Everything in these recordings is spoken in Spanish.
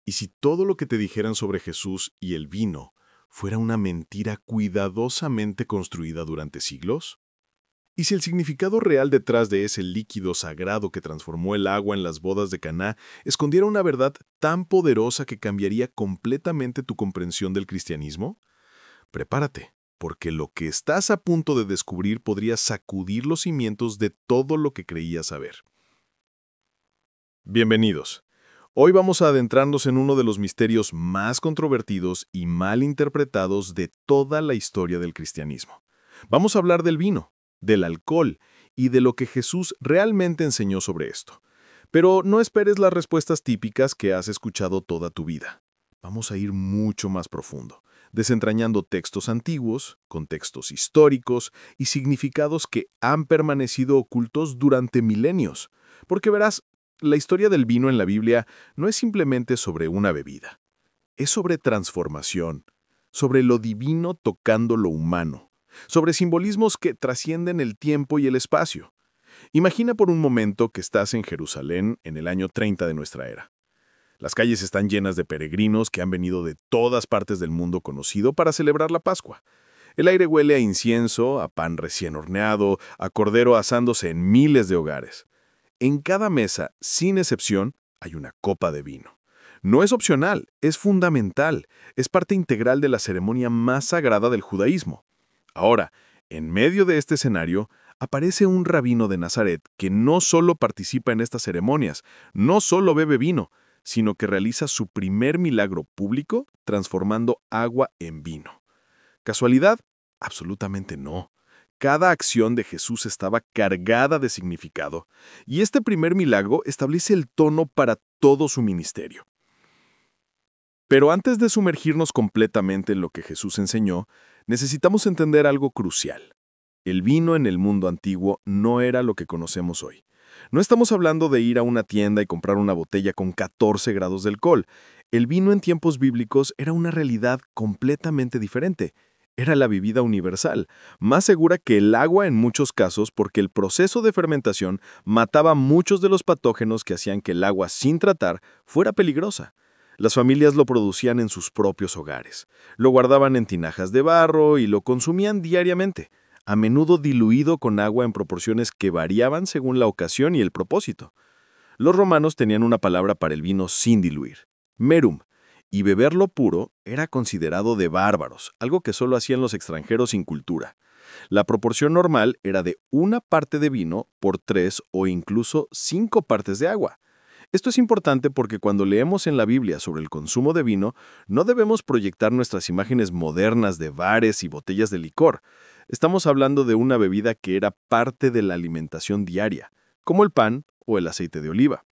¿Y si todo lo que te dijeran sobre Jesús y el vino fuera una mentira cuidadosamente construida durante siglos? ¿Y si el significado real detrás de ese líquido sagrado que transformó el agua en las bodas de Caná escondiera una verdad tan poderosa que cambiaría completamente tu comprensión del cristianismo? Prepárate, porque lo que estás a punto de descubrir podría sacudir los cimientos de todo lo que creías saber. Bienvenidos. Hoy vamos a adentrarnos en uno de los misterios más controvertidos y mal interpretados de toda la historia del cristianismo. Vamos a hablar del vino, del alcohol y de lo que Jesús realmente enseñó sobre esto. Pero no esperes las respuestas típicas que has escuchado toda tu vida. Vamos a ir mucho más profundo, desentrañando textos antiguos, contextos históricos y significados que han permanecido ocultos durante milenios. Porque verás, la historia del vino en la Biblia no es simplemente sobre una bebida. Es sobre transformación, sobre lo divino tocando lo humano, sobre simbolismos que trascienden el tiempo y el espacio. Imagina por un momento que estás en Jerusalén en el año 30 de nuestra era. Las calles están llenas de peregrinos que han venido de todas partes del mundo conocido para celebrar la Pascua. El aire huele a incienso, a pan recién horneado, a cordero asándose en miles de hogares. En cada mesa, sin excepción, hay una copa de vino. No es opcional, es fundamental, es parte integral de la ceremonia más sagrada del judaísmo. Ahora, en medio de este escenario, aparece un rabino de Nazaret que no solo participa en estas ceremonias, no solo bebe vino, sino que realiza su primer milagro público transformando agua en vino. ¿Casualidad? Absolutamente no. Cada acción de Jesús estaba cargada de significado, y este primer milagro establece el tono para todo su ministerio. Pero antes de sumergirnos completamente en lo que Jesús enseñó, necesitamos entender algo crucial. El vino en el mundo antiguo no era lo que conocemos hoy. No estamos hablando de ir a una tienda y comprar una botella con 14 grados de alcohol. El vino en tiempos bíblicos era una realidad completamente diferente. Era la bebida universal, más segura que el agua en muchos casos porque el proceso de fermentación mataba muchos de los patógenos que hacían que el agua sin tratar fuera peligrosa. Las familias lo producían en sus propios hogares, lo guardaban en tinajas de barro y lo consumían diariamente, a menudo diluido con agua en proporciones que variaban según la ocasión y el propósito. Los romanos tenían una palabra para el vino sin diluir, merum, y beberlo puro era considerado de bárbaros, algo que solo hacían los extranjeros sin cultura. La proporción normal era de 1 parte de vino por 3 o incluso 5 partes de agua. Esto es importante porque cuando leemos en la Biblia sobre el consumo de vino, no debemos proyectar nuestras imágenes modernas de bares y botellas de licor. Estamos hablando de una bebida que era parte de la alimentación diaria, como el pan o el aceite de oliva.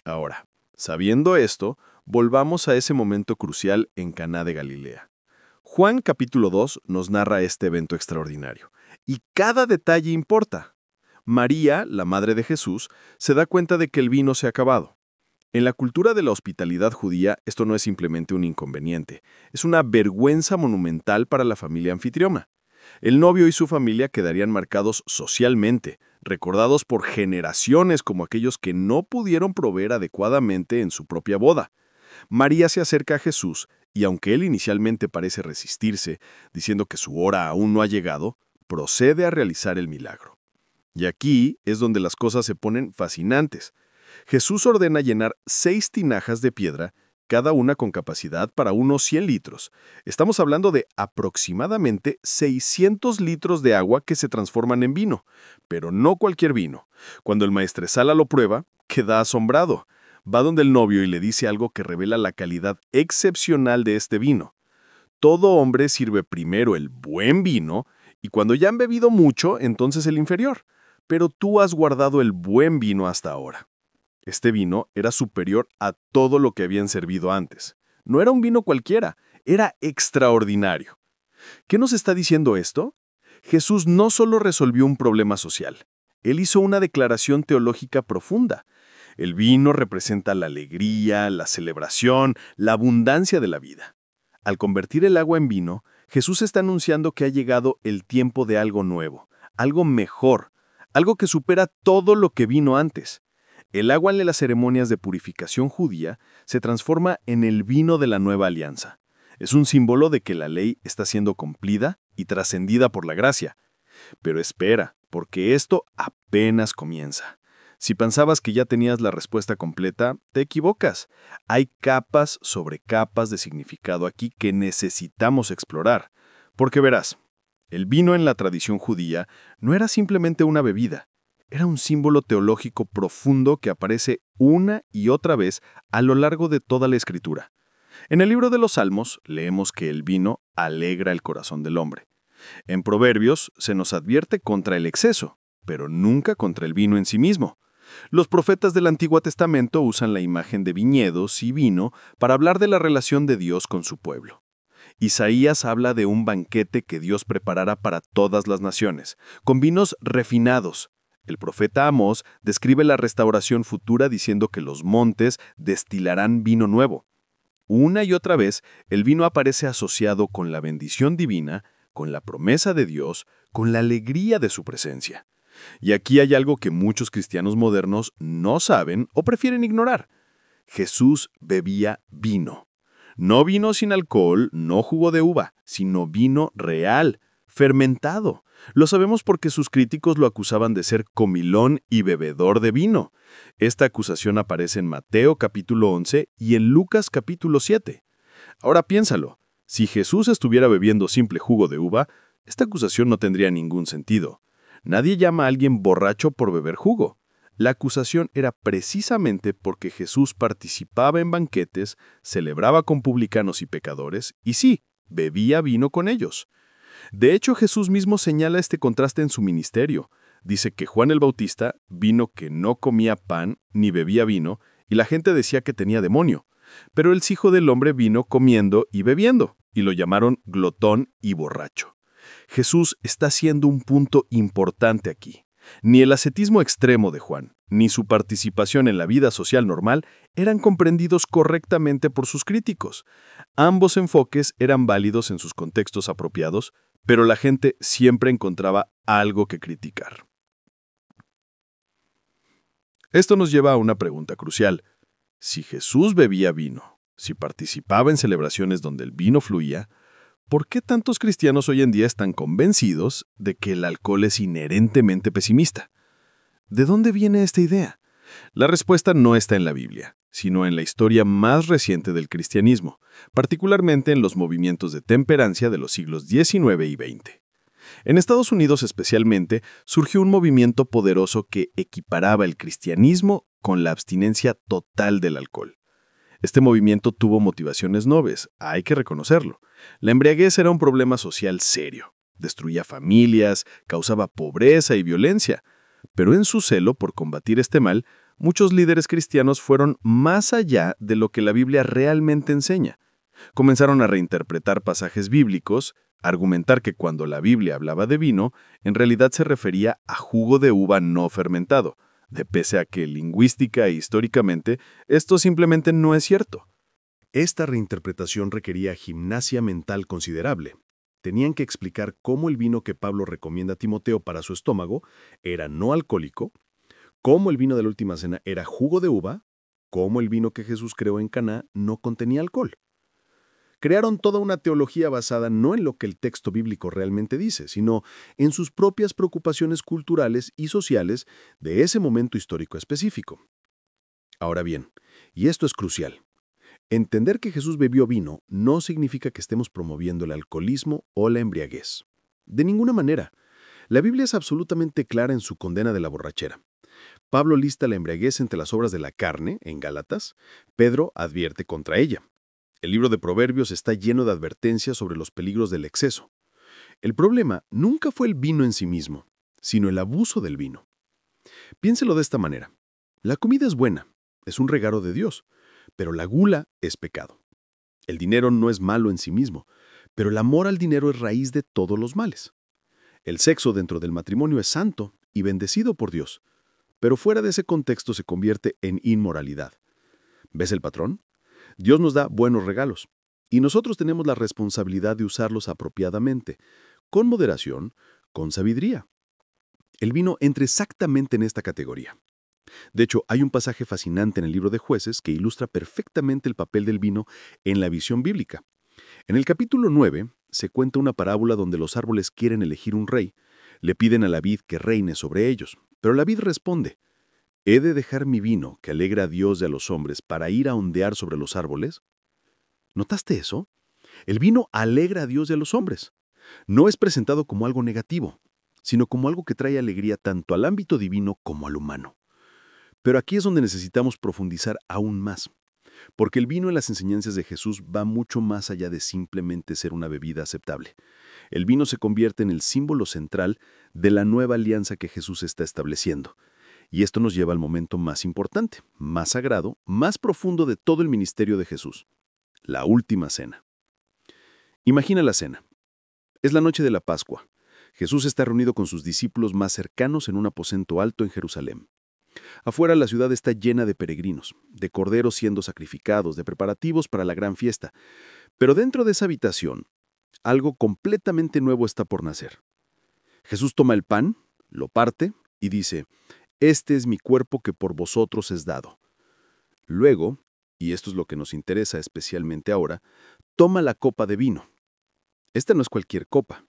Ahora, sabiendo esto, volvamos a ese momento crucial en Caná de Galilea. Juan capítulo 2 nos narra este evento extraordinario, y cada detalle importa. María, la madre de Jesús, se da cuenta de que el vino se ha acabado. En la cultura de la hospitalidad judía, esto no es simplemente un inconveniente, es una vergüenza monumental para la familia anfitriona. El novio y su familia quedarían marcados socialmente, recordados por generaciones como aquellos que no pudieron proveer adecuadamente en su propia boda. María se acerca a Jesús y aunque él inicialmente parece resistirse, diciendo que su hora aún no ha llegado, procede a realizar el milagro. Y aquí es donde las cosas se ponen fascinantes. Jesús ordena llenar 6 tinajas de piedra, cada una con capacidad para unos 100 litros. Estamos hablando de aproximadamente 600 litros de agua que se transforman en vino, pero no cualquier vino. Cuando el maestresala lo prueba, queda asombrado. Va donde el novio y le dice algo que revela la calidad excepcional de este vino. Todo hombre sirve primero el buen vino y cuando ya han bebido mucho, entonces el inferior. Pero tú has guardado el buen vino hasta ahora. Este vino era superior a todo lo que habían servido antes. No era un vino cualquiera, era extraordinario. ¿Qué nos está diciendo esto? Jesús no solo resolvió un problema social, él hizo una declaración teológica profunda. El vino representa la alegría, la celebración, la abundancia de la vida. Al convertir el agua en vino, Jesús está anunciando que ha llegado el tiempo de algo nuevo, algo mejor, algo que supera todo lo que vino antes. El agua de las ceremonias de purificación judía se transforma en el vino de la nueva alianza. Es un símbolo de que la ley está siendo cumplida y trascendida por la gracia. Pero espera, porque esto apenas comienza. Si pensabas que ya tenías la respuesta completa, te equivocas. Hay capas sobre capas de significado aquí que necesitamos explorar. Porque verás, el vino en la tradición judía no era simplemente una bebida, era un símbolo teológico profundo que aparece una y otra vez a lo largo de toda la Escritura. En el libro de los Salmos leemos que el vino alegra el corazón del hombre. En Proverbios se nos advierte contra el exceso, pero nunca contra el vino en sí mismo. Los profetas del Antiguo Testamento usan la imagen de viñedos y vino para hablar de la relación de Dios con su pueblo. Isaías habla de un banquete que Dios preparará para todas las naciones, con vinos refinados. El profeta Amós describe la restauración futura diciendo que los montes destilarán vino nuevo. Una y otra vez, el vino aparece asociado con la bendición divina, con la promesa de Dios, con la alegría de su presencia. Y aquí hay algo que muchos cristianos modernos no saben o prefieren ignorar. Jesús bebía vino. No vino sin alcohol, no jugo de uva, sino vino real, fermentado. Lo sabemos porque sus críticos lo acusaban de ser comilón y bebedor de vino. Esta acusación aparece en Mateo capítulo 11 y en Lucas capítulo 7. Ahora piénsalo, si Jesús estuviera bebiendo simple jugo de uva, esta acusación no tendría ningún sentido. Nadie llama a alguien borracho por beber jugo. La acusación era precisamente porque Jesús participaba en banquetes, celebraba con publicanos y pecadores, y sí, bebía vino con ellos. De hecho, Jesús mismo señala este contraste en su ministerio. Dice que Juan el Bautista vino que no comía pan ni bebía vino, y la gente decía que tenía demonio. Pero el Hijo del Hombre vino comiendo y bebiendo, y lo llamaron glotón y borracho. Jesús está haciendo un punto importante aquí. Ni el ascetismo extremo de Juan, ni su participación en la vida social normal eran comprendidos correctamente por sus críticos. Ambos enfoques eran válidos en sus contextos apropiados, pero la gente siempre encontraba algo que criticar. Esto nos lleva a una pregunta crucial. Si Jesús bebía vino, si participaba en celebraciones donde el vino fluía, ¿por qué tantos cristianos hoy en día están convencidos de que el alcohol es inherentemente pesimista? ¿De dónde viene esta idea? La respuesta no está en la Biblia, sino en la historia más reciente del cristianismo, particularmente en los movimientos de temperancia de los siglos XIX y XX. En Estados Unidos especialmente, surgió un movimiento poderoso que equiparaba el cristianismo con la abstinencia total del alcohol. Este movimiento tuvo motivaciones nobles, hay que reconocerlo. La embriaguez era un problema social serio. Destruía familias, causaba pobreza y violencia. Pero en su celo por combatir este mal, muchos líderes cristianos fueron más allá de lo que la Biblia realmente enseña. Comenzaron a reinterpretar pasajes bíblicos, argumentar que cuando la Biblia hablaba de vino, en realidad se refería a jugo de uva no fermentado, pese a que lingüística e históricamente esto simplemente no es cierto. Esta reinterpretación requería gimnasia mental considerable. Tenían que explicar cómo el vino que Pablo recomienda a Timoteo para su estómago era no alcohólico, cómo el vino de la última cena era jugo de uva, cómo el vino que Jesús creó en Caná no contenía alcohol. Crearon toda una teología basada no en lo que el texto bíblico realmente dice, sino en sus propias preocupaciones culturales y sociales de ese momento histórico específico. Ahora bien, y esto es crucial, entender que Jesús bebió vino no significa que estemos promoviendo el alcoholismo o la embriaguez. De ninguna manera. La Biblia es absolutamente clara en su condena de la borrachera. Pablo lista la embriaguez entre las obras de la carne, en Gálatas. Pedro advierte contra ella. El libro de Proverbios está lleno de advertencias sobre los peligros del exceso. El problema nunca fue el vino en sí mismo, sino el abuso del vino. Piénselo de esta manera. La comida es buena, es un regalo de Dios, pero la gula es pecado. El dinero no es malo en sí mismo, pero el amor al dinero es raíz de todos los males. El sexo dentro del matrimonio es santo y bendecido por Dios, pero fuera de ese contexto se convierte en inmoralidad. ¿Ves el patrón? Dios nos da buenos regalos, y nosotros tenemos la responsabilidad de usarlos apropiadamente, con moderación, con sabiduría. El vino entra exactamente en esta categoría. De hecho, hay un pasaje fascinante en el libro de Jueces que ilustra perfectamente el papel del vino en la visión bíblica. En el capítulo 9 se cuenta una parábola donde los árboles quieren elegir un rey, le piden a la vid que reine sobre ellos, pero la vid responde: ¿he de dejar mi vino, que alegra a Dios y a los hombres, para ir a ondear sobre los árboles? ¿Notaste eso? El vino alegra a Dios y a los hombres. No es presentado como algo negativo, sino como algo que trae alegría tanto al ámbito divino como al humano. Pero aquí es donde necesitamos profundizar aún más, porque el vino en las enseñanzas de Jesús va mucho más allá de simplemente ser una bebida aceptable. El vino se convierte en el símbolo central de la nueva alianza que Jesús está estableciendo. Y esto nos lleva al momento más importante, más sagrado, más profundo de todo el ministerio de Jesús: la última cena. Imagina la cena. Es la noche de la Pascua. Jesús está reunido con sus discípulos más cercanos en un aposento alto en Jerusalén. Afuera la ciudad está llena de peregrinos, de corderos siendo sacrificados, de preparativos para la gran fiesta. Pero dentro de esa habitación, algo completamente nuevo está por nacer. Jesús toma el pan, lo parte y dice: «Este es mi cuerpo que por vosotros es dado». Luego, y esto es lo que nos interesa especialmente ahora, toma la copa de vino. Esta no es cualquier copa.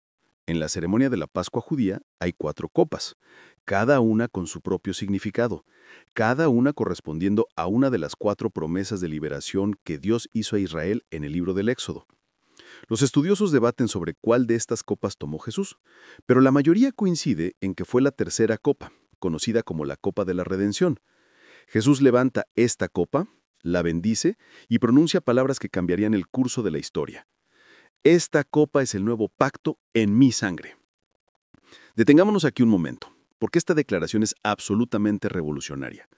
En la ceremonia de la Pascua judía hay 4 copas, cada una con su propio significado, cada una correspondiendo a una de las 4 promesas de liberación que Dios hizo a Israel en el libro del Éxodo. Los estudiosos debaten sobre cuál de estas copas tomó Jesús, pero la mayoría coincide en que fue la tercera copa, conocida como la copa de la redención. Jesús levanta esta copa, la bendice y pronuncia palabras que cambiarían el curso de la historia. Esta copa es el nuevo pacto en mi sangre. Detengámonos aquí un momento, porque esta declaración es absolutamente revolucionaria.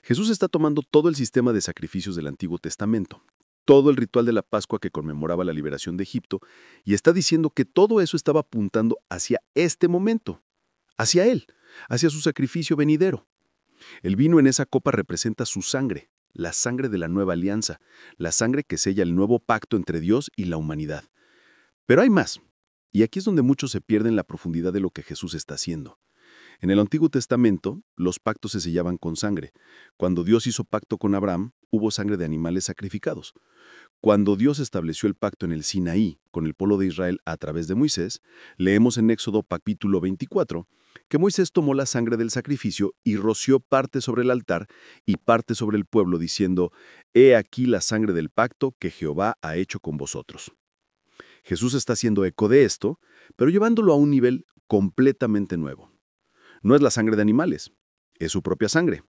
Jesús está tomando todo el sistema de sacrificios del Antiguo Testamento, todo el ritual de la Pascua que conmemoraba la liberación de Egipto, y está diciendo que todo eso estaba apuntando hacia este momento, hacia Él, hacia su sacrificio venidero. El vino en esa copa representa su sangre, la sangre de la nueva alianza, la sangre que sella el nuevo pacto entre Dios y la humanidad. Pero hay más, y aquí es donde muchos se pierden la profundidad de lo que Jesús está haciendo. En el Antiguo Testamento, los pactos se sellaban con sangre. Cuando Dios hizo pacto con Abraham, hubo sangre de animales sacrificados. Cuando Dios estableció el pacto en el Sinaí con el pueblo de Israel a través de Moisés, leemos en Éxodo capítulo 24 que Moisés tomó la sangre del sacrificio y roció parte sobre el altar y parte sobre el pueblo, diciendo: «He aquí la sangre del pacto que Jehová ha hecho con vosotros». Jesús está haciendo eco de esto, pero llevándolo a un nivel completamente nuevo. No es la sangre de animales, es su propia sangre.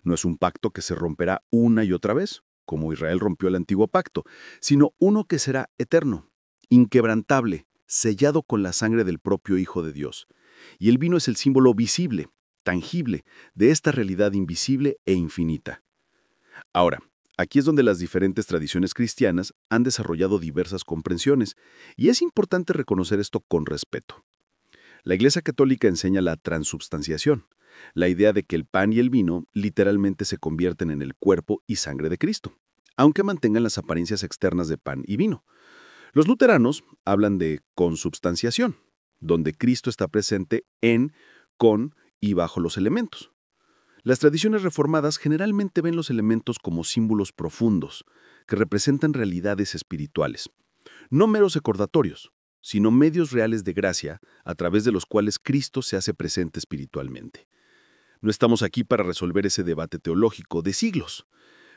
No es un pacto que se romperá una y otra vez, como Israel rompió el antiguo pacto, sino uno que será eterno, inquebrantable, sellado con la sangre del propio Hijo de Dios. Y el vino es el símbolo visible, tangible, de esta realidad invisible e infinita. Ahora, aquí es donde las diferentes tradiciones cristianas han desarrollado diversas comprensiones, y es importante reconocer esto con respeto. La Iglesia Católica enseña la transubstanciación, la idea de que el pan y el vino literalmente se convierten en el cuerpo y sangre de Cristo, aunque mantengan las apariencias externas de pan y vino. Los luteranos hablan de consubstanciación, donde Cristo está presente en, con y bajo los elementos. Las tradiciones reformadas generalmente ven los elementos como símbolos profundos, que representan realidades espirituales, no meros recordatorios, sino medios reales de gracia a través de los cuales Cristo se hace presente espiritualmente. No estamos aquí para resolver ese debate teológico de siglos,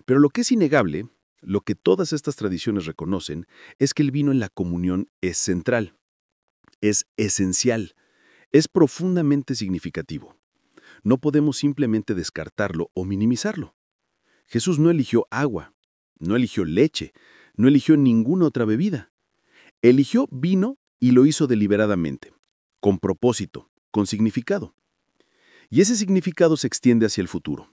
pero lo que es innegable, lo que todas estas tradiciones reconocen, es que el vino en la comunión es central, es esencial, es profundamente significativo. No podemos simplemente descartarlo o minimizarlo. Jesús no eligió agua, no eligió leche, no eligió ninguna otra bebida. Eligió vino y lo hizo deliberadamente, con propósito, con significado. Y ese significado se extiende hacia el futuro.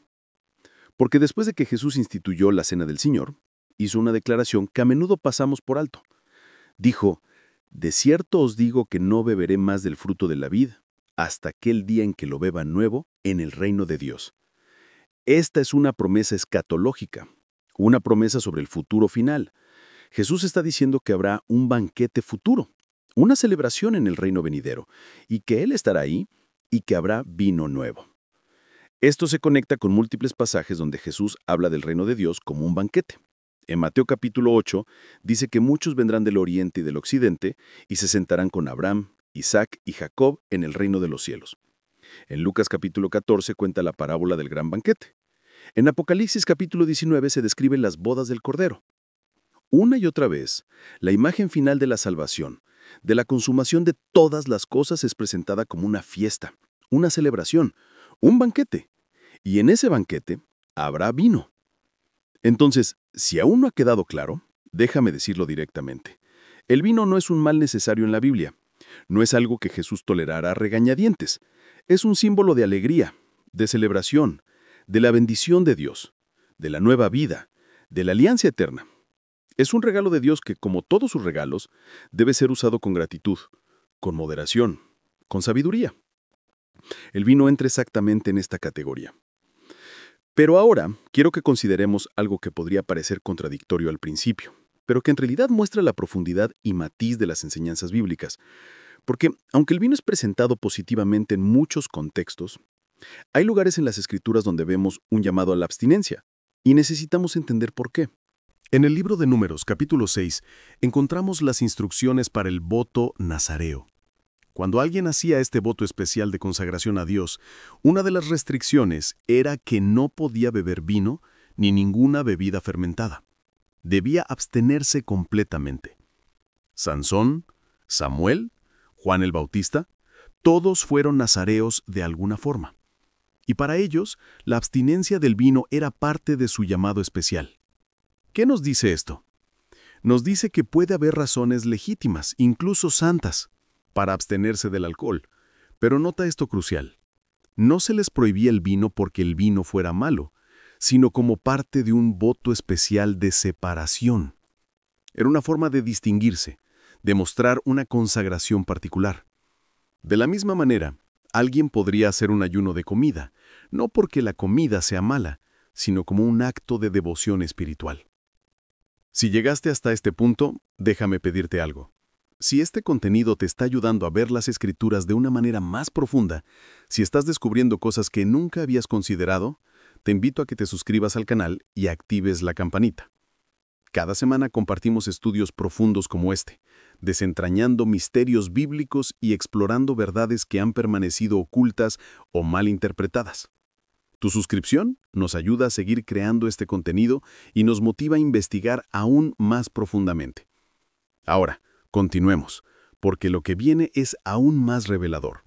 Porque después de que Jesús instituyó la Cena del Señor, hizo una declaración que a menudo pasamos por alto. Dijo: «De cierto os digo que no beberé más del fruto de la vid hasta aquel día en que lo beba nuevo en el reino de Dios». Esta es una promesa escatológica, una promesa sobre el futuro final. Jesús está diciendo que habrá un banquete futuro, una celebración en el reino venidero, y que Él estará ahí y que habrá vino nuevo. Esto se conecta con múltiples pasajes donde Jesús habla del reino de Dios como un banquete. En Mateo capítulo 8 dice que muchos vendrán del oriente y del occidente y se sentarán con Abraham, Isaac y Jacob en el reino de los cielos. En Lucas capítulo 14 cuenta la parábola del gran banquete. En Apocalipsis capítulo 19 se describen las bodas del Cordero. Una y otra vez, la imagen final de la salvación, de la consumación de todas las cosas es presentada como una fiesta, una celebración, un banquete. Y en ese banquete habrá vino. Entonces, si aún no ha quedado claro, déjame decirlo directamente. El vino no es un mal necesario en la Biblia. No es algo que Jesús tolerara a regañadientes. Es un símbolo de alegría, de celebración, de la bendición de Dios, de la nueva vida, de la alianza eterna. Es un regalo de Dios que, como todos sus regalos, debe ser usado con gratitud, con moderación, con sabiduría. El vino entra exactamente en esta categoría. Pero ahora quiero que consideremos algo que podría parecer contradictorio al principio, pero que en realidad muestra la profundidad y matiz de las enseñanzas bíblicas. Porque, aunque el vino es presentado positivamente en muchos contextos, hay lugares en las Escrituras donde vemos un llamado a la abstinencia, y necesitamos entender por qué. En el libro de Números, capítulo 6, encontramos las instrucciones para el voto nazareo. Cuando alguien hacía este voto especial de consagración a Dios, una de las restricciones era que no podía beber vino ni ninguna bebida fermentada. Debía abstenerse completamente. Sansón, Samuel, Juan el Bautista, todos fueron nazareos de alguna forma. Y para ellos, la abstinencia del vino era parte de su llamado especial. ¿Qué nos dice esto? Nos dice que puede haber razones legítimas, incluso santas, para abstenerse del alcohol. Pero nota esto crucial. No se les prohibía el vino porque el vino fuera malo, sino como parte de un voto especial de separación. Era una forma de distinguirse, de mostrar una consagración particular. De la misma manera, alguien podría hacer un ayuno de comida, no porque la comida sea mala, sino como un acto de devoción espiritual. Si llegaste hasta este punto, déjame pedirte algo. Si este contenido te está ayudando a ver las Escrituras de una manera más profunda, si estás descubriendo cosas que nunca habías considerado, te invito a que te suscribas al canal y actives la campanita. Cada semana compartimos estudios profundos como este, desentrañando misterios bíblicos y explorando verdades que han permanecido ocultas o mal interpretadas. Tu suscripción nos ayuda a seguir creando este contenido y nos motiva a investigar aún más profundamente. Ahora, continuemos, porque lo que viene es aún más revelador.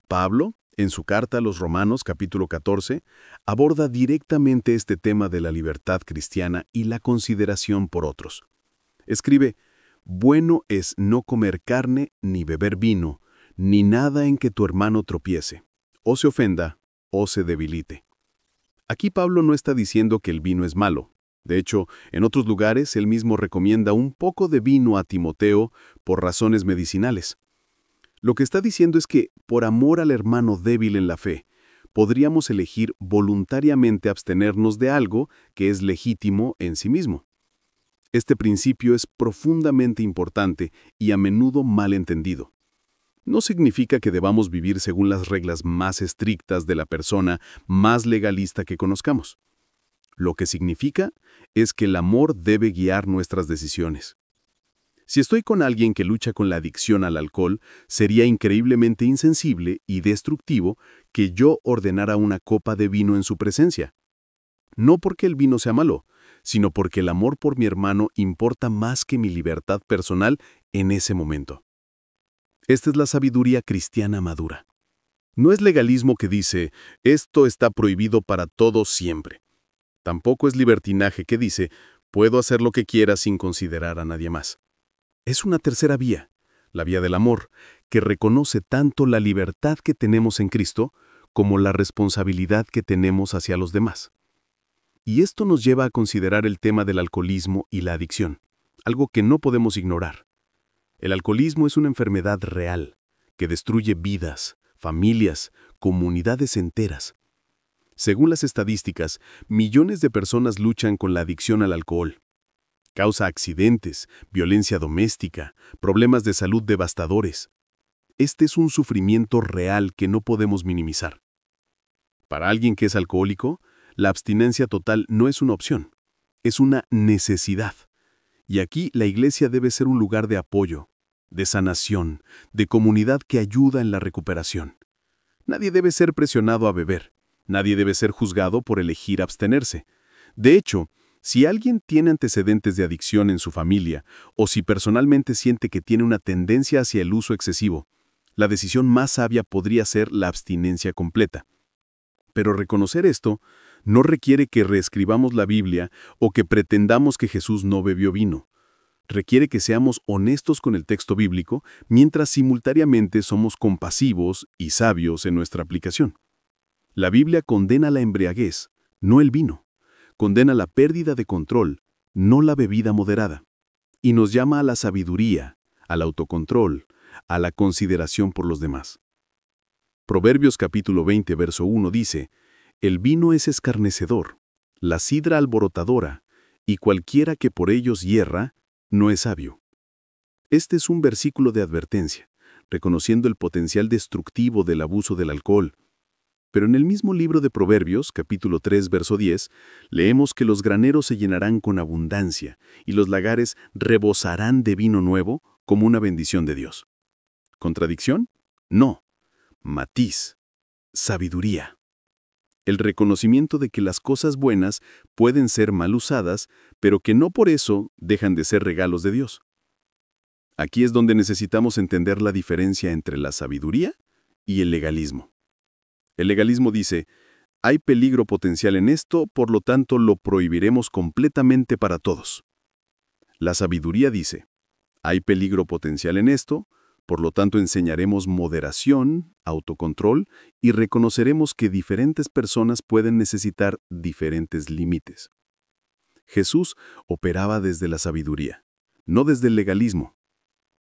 Pablo, en su carta a los Romanos, capítulo 14, aborda directamente este tema de la libertad cristiana y la consideración por otros. Escribe: «Bueno es no comer carne, ni beber vino, ni nada en que tu hermano tropiece, o se ofenda, o se debilite». Aquí Pablo no está diciendo que el vino es malo. De hecho, en otros lugares él mismo recomienda un poco de vino a Timoteo por razones medicinales. Lo que está diciendo es que, por amor al hermano débil en la fe, podríamos elegir voluntariamente abstenernos de algo que es legítimo en sí mismo. Este principio es profundamente importante y a menudo mal entendido. No significa que debamos vivir según las reglas más estrictas de la persona más legalista que conozcamos. Lo que significa es que el amor debe guiar nuestras decisiones. Si estoy con alguien que lucha con la adicción al alcohol, sería increíblemente insensible y destructivo que yo ordenara una copa de vino en su presencia. No porque el vino sea malo, sino porque el amor por mi hermano importa más que mi libertad personal en ese momento. Esta es la sabiduría cristiana madura. No es legalismo que dice, esto está prohibido para todos siempre. Tampoco es libertinaje que dice, puedo hacer lo que quiera sin considerar a nadie más. Es una tercera vía, la vía del amor, que reconoce tanto la libertad que tenemos en Cristo como la responsabilidad que tenemos hacia los demás. Y esto nos lleva a considerar el tema del alcoholismo y la adicción, algo que no podemos ignorar. El alcoholismo es una enfermedad real, que destruye vidas, familias, comunidades enteras. Según las estadísticas, millones de personas luchan con la adicción al alcohol. Causa accidentes, violencia doméstica, problemas de salud devastadores. Este es un sufrimiento real que no podemos minimizar. Para alguien que es alcohólico, la abstinencia total no es una opción, es una necesidad. Y aquí la iglesia debe ser un lugar de apoyo, de sanación, de comunidad que ayuda en la recuperación. Nadie debe ser presionado a beber. Nadie debe ser juzgado por elegir abstenerse. De hecho, si alguien tiene antecedentes de adicción en su familia o si personalmente siente que tiene una tendencia hacia el uso excesivo, la decisión más sabia podría ser la abstinencia completa. Pero reconocer esto no requiere que reescribamos la Biblia o que pretendamos que Jesús no bebió vino. Requiere que seamos honestos con el texto bíblico mientras simultáneamente somos compasivos y sabios en nuestra aplicación. La Biblia condena la embriaguez, no el vino. Condena la pérdida de control, no la bebida moderada. Y nos llama a la sabiduría, al autocontrol, a la consideración por los demás. Proverbios capítulo 20, verso 1 dice: «El vino es escarnecedor, la sidra alborotadora, y cualquiera que por ellos hierra, no es sabio». Este es un versículo de advertencia, reconociendo el potencial destructivo del abuso del alcohol. Pero en el mismo libro de Proverbios, capítulo 3, verso 10, leemos que los graneros se llenarán con abundancia y los lagares rebosarán de vino nuevo como una bendición de Dios. ¿Contradicción? No. Matiz. Sabiduría. El reconocimiento de que las cosas buenas pueden ser mal usadas, pero que no por eso dejan de ser regalos de Dios. Aquí es donde necesitamos entender la diferencia entre la sabiduría y el legalismo. El legalismo dice: hay peligro potencial en esto, por lo tanto lo prohibiremos completamente para todos. La sabiduría dice: hay peligro potencial en esto, por lo tanto enseñaremos moderación, autocontrol y reconoceremos que diferentes personas pueden necesitar diferentes límites. Jesús operaba desde la sabiduría, no desde el legalismo.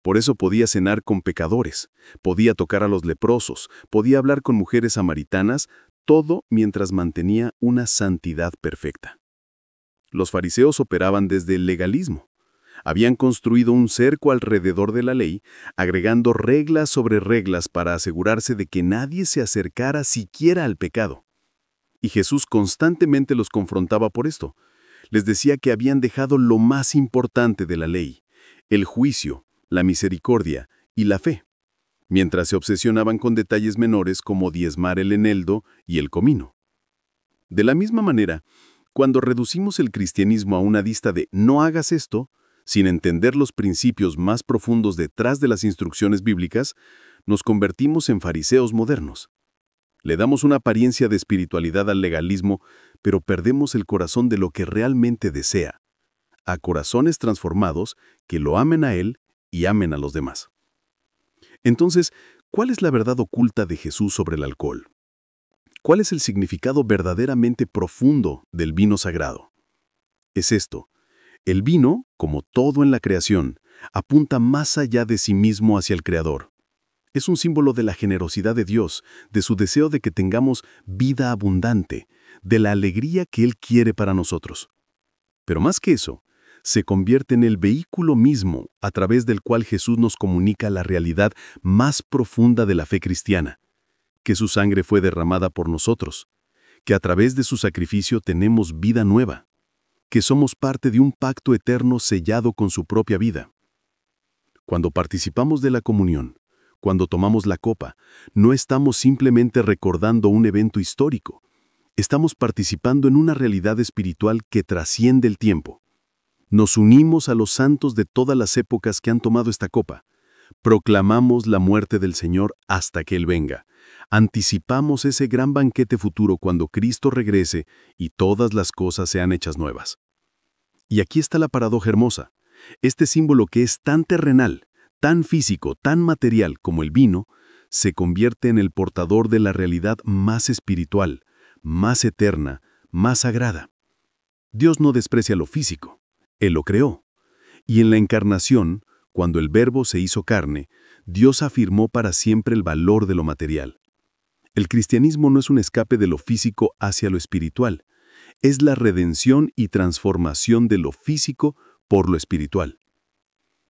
Por eso podía cenar con pecadores, podía tocar a los leprosos, podía hablar con mujeres samaritanas, todo mientras mantenía una santidad perfecta. Los fariseos operaban desde el legalismo. Habían construido un cerco alrededor de la ley, agregando reglas sobre reglas para asegurarse de que nadie se acercara siquiera al pecado. Y Jesús constantemente los confrontaba por esto. Les decía que habían dejado lo más importante de la ley: el juicio, la misericordia y la fe, mientras se obsesionaban con detalles menores como diezmar el eneldo y el comino. De la misma manera, cuando reducimos el cristianismo a una lista de «no hagas esto», sin entender los principios más profundos detrás de las instrucciones bíblicas, nos convertimos en fariseos modernos. Le damos una apariencia de espiritualidad al legalismo, pero perdemos el corazón de lo que realmente desea, a corazones transformados que lo amen a Él y amen a los demás. Entonces, ¿cuál es la verdad oculta de Jesús sobre el alcohol? ¿Cuál es el significado verdaderamente profundo del vino sagrado? Es esto: el vino, como todo en la creación, apunta más allá de sí mismo hacia el Creador. Es un símbolo de la generosidad de Dios, de su deseo de que tengamos vida abundante, de la alegría que Él quiere para nosotros. Pero más que eso, se convierte en el vehículo mismo a través del cual Jesús nos comunica la realidad más profunda de la fe cristiana: que su sangre fue derramada por nosotros, que a través de su sacrificio tenemos vida nueva, que somos parte de un pacto eterno sellado con su propia vida. Cuando participamos de la comunión, cuando tomamos la copa, no estamos simplemente recordando un evento histórico, estamos participando en una realidad espiritual que trasciende el tiempo. Nos unimos a los santos de todas las épocas que han tomado esta copa. Proclamamos la muerte del Señor hasta que Él venga. Anticipamos ese gran banquete futuro cuando Cristo regrese y todas las cosas sean hechas nuevas. Y aquí está la paradoja hermosa. Este símbolo que es tan terrenal, tan físico, tan material como el vino, se convierte en el portador de la realidad más espiritual, más eterna, más sagrada. Dios no desprecia lo físico. Él lo creó. Y en la encarnación, cuando el Verbo se hizo carne, Dios afirmó para siempre el valor de lo material. El cristianismo no es un escape de lo físico hacia lo espiritual. Es la redención y transformación de lo físico por lo espiritual.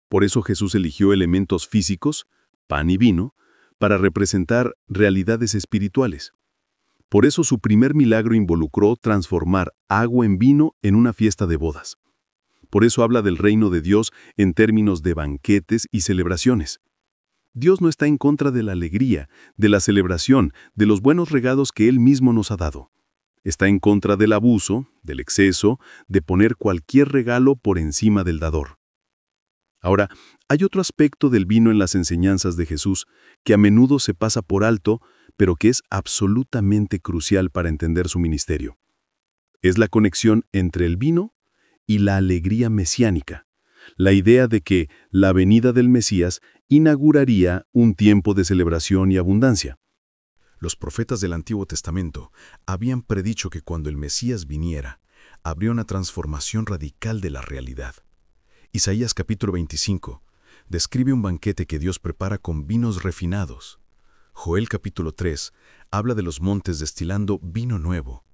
Por eso Jesús eligió elementos físicos, pan y vino, para representar realidades espirituales. Por eso su primer milagro involucró transformar agua en vino en una fiesta de bodas. Por eso habla del reino de Dios en términos de banquetes y celebraciones. Dios no está en contra de la alegría, de la celebración, de los buenos regalos que Él mismo nos ha dado. Está en contra del abuso, del exceso, de poner cualquier regalo por encima del dador. Ahora, hay otro aspecto del vino en las enseñanzas de Jesús que a menudo se pasa por alto, pero que es absolutamente crucial para entender su ministerio. Es la conexión entre el vino y la alegría mesiánica, la idea de que la venida del Mesías inauguraría un tiempo de celebración y abundancia. Los profetas del Antiguo Testamento habían predicho que cuando el Mesías viniera, habría una transformación radical de la realidad. Isaías capítulo 25 describe un banquete que Dios prepara con vinos refinados. Joel capítulo 3 habla de los montes destilando vino nuevo.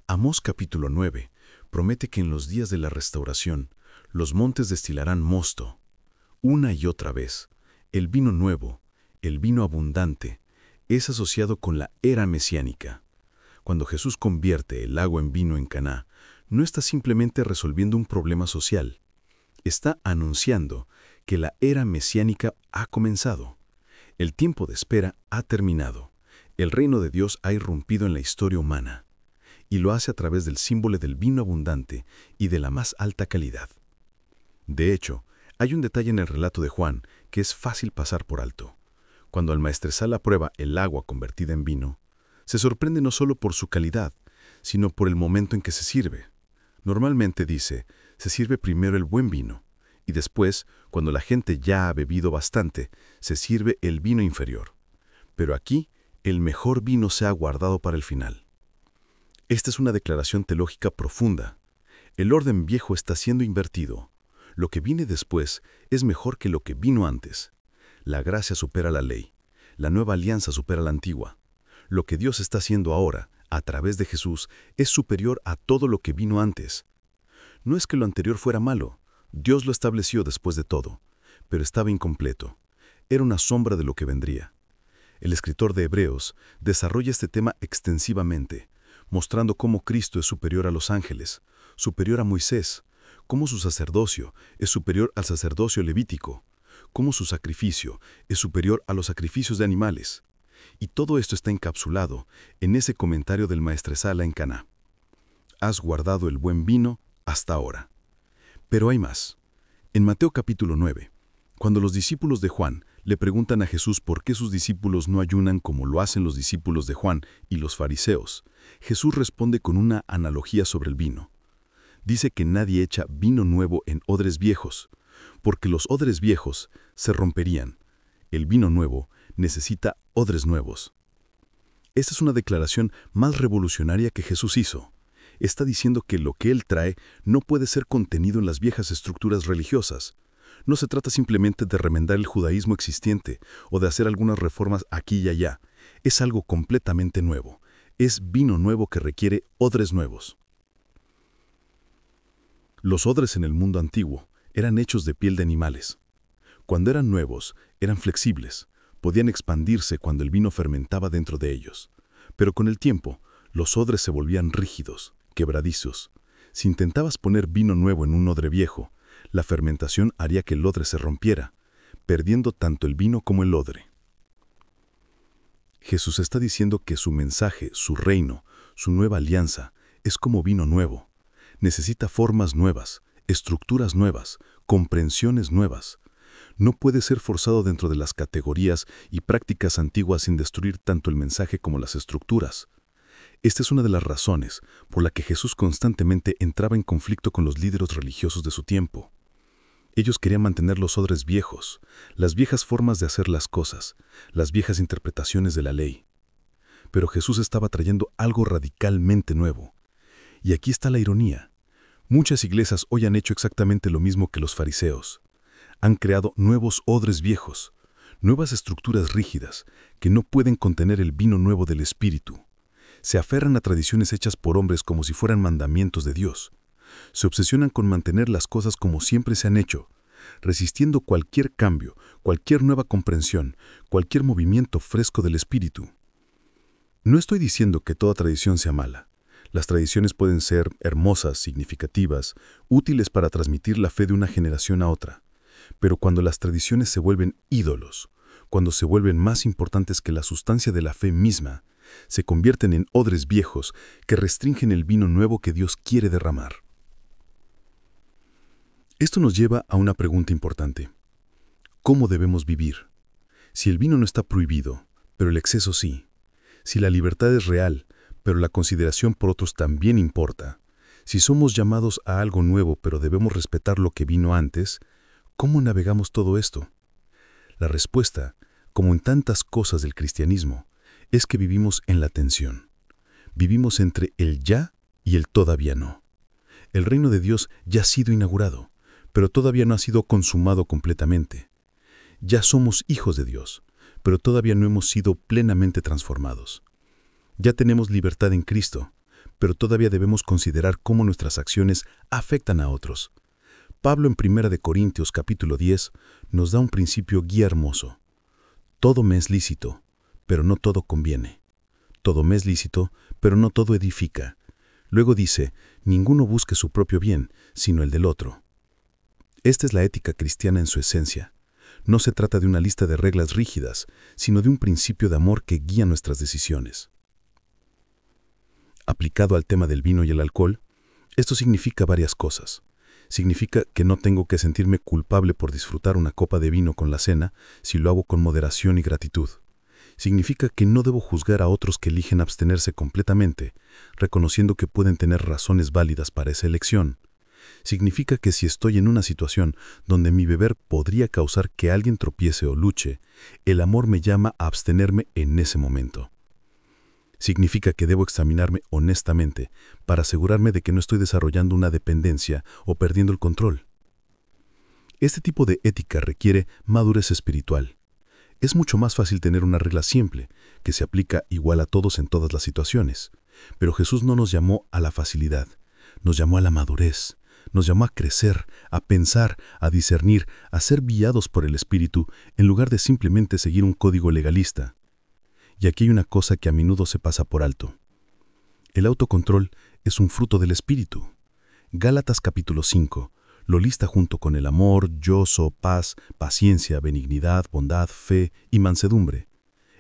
Amós capítulo 9 promete que en los días de la restauración los montes destilarán mosto. Una y otra vez, el vino nuevo, el vino abundante, es asociado con la era mesiánica. Cuando Jesús convierte el agua en vino en Caná, no está simplemente resolviendo un problema social. Está anunciando que la era mesiánica ha comenzado. El tiempo de espera ha terminado. El reino de Dios ha irrumpido en la historia humana. Y lo hace a través del símbolo del vino abundante y de la más alta calidad. De hecho, hay un detalle en el relato de Juan que es fácil pasar por alto. Cuando el maestresala prueba el agua convertida en vino, se sorprende no solo por su calidad, sino por el momento en que se sirve. Normalmente dice, se sirve primero el buen vino, y después, cuando la gente ya ha bebido bastante, se sirve el vino inferior. Pero aquí, el mejor vino se ha guardado para el final. Esta es una declaración teológica profunda. El orden viejo está siendo invertido. Lo que viene después es mejor que lo que vino antes. La gracia supera la ley. La nueva alianza supera la antigua. Lo que Dios está haciendo ahora, a través de Jesús, es superior a todo lo que vino antes. No es que lo anterior fuera malo. Dios lo estableció después de todo, pero estaba incompleto. Era una sombra de lo que vendría. El escritor de Hebreos desarrolla este tema extensivamente, mostrando cómo Cristo es superior a los ángeles, superior a Moisés, cómo su sacerdocio es superior al sacerdocio levítico, cómo su sacrificio es superior a los sacrificios de animales. Y todo esto está encapsulado en ese comentario del maestresala en Caná. Has guardado el buen vino hasta ahora. Pero hay más. En Mateo capítulo 9, cuando los discípulos de Juan le preguntan a Jesús por qué sus discípulos no ayunan como lo hacen los discípulos de Juan y los fariseos, Jesús responde con una analogía sobre el vino. Dice que nadie echa vino nuevo en odres viejos, porque los odres viejos se romperían. El vino nuevo necesita odres nuevos. Esta es una declaración más revolucionaria que Jesús hizo. Está diciendo que lo que Él trae no puede ser contenido en las viejas estructuras religiosas. No se trata simplemente de remendar el judaísmo existente o de hacer algunas reformas aquí y allá. Es algo completamente nuevo. Es vino nuevo que requiere odres nuevos. Los odres en el mundo antiguo eran hechos de piel de animales. Cuando eran nuevos, eran flexibles, podían expandirse cuando el vino fermentaba dentro de ellos. Pero con el tiempo, los odres se volvían rígidos, quebradizos. Si intentabas poner vino nuevo en un odre viejo, la fermentación haría que el odre se rompiera, perdiendo tanto el vino como el odre. Jesús está diciendo que su mensaje, su reino, su nueva alianza, es como vino nuevo. Necesita formas nuevas, estructuras nuevas, comprensiones nuevas. No puede ser forzado dentro de las categorías y prácticas antiguas sin destruir tanto el mensaje como las estructuras. Esta es una de las razones por la que Jesús constantemente entraba en conflicto con los líderes religiosos de su tiempo. Ellos querían mantener los odres viejos, las viejas formas de hacer las cosas, las viejas interpretaciones de la ley. Pero Jesús estaba trayendo algo radicalmente nuevo. Y aquí está la ironía. Muchas iglesias hoy han hecho exactamente lo mismo que los fariseos. Han creado nuevos odres viejos, nuevas estructuras rígidas que no pueden contener el vino nuevo del Espíritu. Se aferran a tradiciones hechas por hombres como si fueran mandamientos de Dios. Se obsesionan con mantener las cosas como siempre se han hecho, resistiendo cualquier cambio, cualquier nueva comprensión, cualquier movimiento fresco del Espíritu. No estoy diciendo que toda tradición sea mala. Las tradiciones pueden ser hermosas, significativas, útiles para transmitir la fe de una generación a otra. Pero cuando las tradiciones se vuelven ídolos, cuando se vuelven más importantes que la sustancia de la fe misma, se convierten en odres viejos que restringen el vino nuevo que Dios quiere derramar. Esto nos lleva a una pregunta importante. ¿Cómo debemos vivir? Si el vino no está prohibido, pero el exceso sí. Si la libertad es real, pero la consideración por otros también importa. Si somos llamados a algo nuevo, pero debemos respetar lo que vino antes, ¿cómo navegamos todo esto? La respuesta, como en tantas cosas del cristianismo, es que vivimos en la tensión. Vivimos entre el ya y el todavía no. El reino de Dios ya ha sido inaugurado, pero todavía no ha sido consumado completamente. Ya somos hijos de Dios, pero todavía no hemos sido plenamente transformados. Ya tenemos libertad en Cristo, pero todavía debemos considerar cómo nuestras acciones afectan a otros. Pablo en 1 Corintios capítulo 10 nos da un principio guía hermoso. Todo me es lícito, pero no todo conviene. Todo me es lícito, pero no todo edifica. Luego dice, ninguno busque su propio bien, sino el del otro. Esta es la ética cristiana en su esencia. No se trata de una lista de reglas rígidas, sino de un principio de amor que guía nuestras decisiones. Aplicado al tema del vino y el alcohol, esto significa varias cosas. Significa que no tengo que sentirme culpable por disfrutar una copa de vino con la cena si lo hago con moderación y gratitud. Significa que no debo juzgar a otros que eligen abstenerse completamente, reconociendo que pueden tener razones válidas para esa elección. Significa que si estoy en una situación donde mi beber podría causar que alguien tropiece o luche, el amor me llama a abstenerme en ese momento. Significa que debo examinarme honestamente para asegurarme de que no estoy desarrollando una dependencia o perdiendo el control. Este tipo de ética requiere madurez espiritual. Es mucho más fácil tener una regla simple, que se aplica igual a todos en todas las situaciones. Pero Jesús no nos llamó a la facilidad, nos llamó a la madurez, nos llamó a crecer, a pensar, a discernir, a ser guiados por el Espíritu, en lugar de simplemente seguir un código legalista. Y aquí hay una cosa que a menudo se pasa por alto. El autocontrol es un fruto del Espíritu. Gálatas capítulo 5 lo lista junto con el amor, gozo, paz, paciencia, benignidad, bondad, fe y mansedumbre.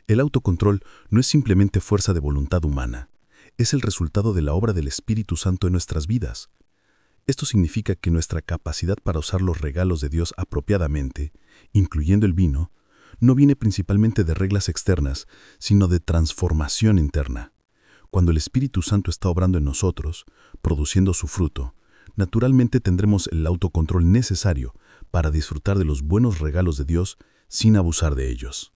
El autocontrol no es simplemente fuerza de voluntad humana, es el resultado de la obra del Espíritu Santo en nuestras vidas. Esto significa que nuestra capacidad para usar los regalos de Dios apropiadamente, incluyendo el vino, no viene principalmente de reglas externas, sino de transformación interna. Cuando el Espíritu Santo está obrando en nosotros, produciendo su fruto, naturalmente tendremos el autocontrol necesario para disfrutar de los buenos regalos de Dios sin abusar de ellos.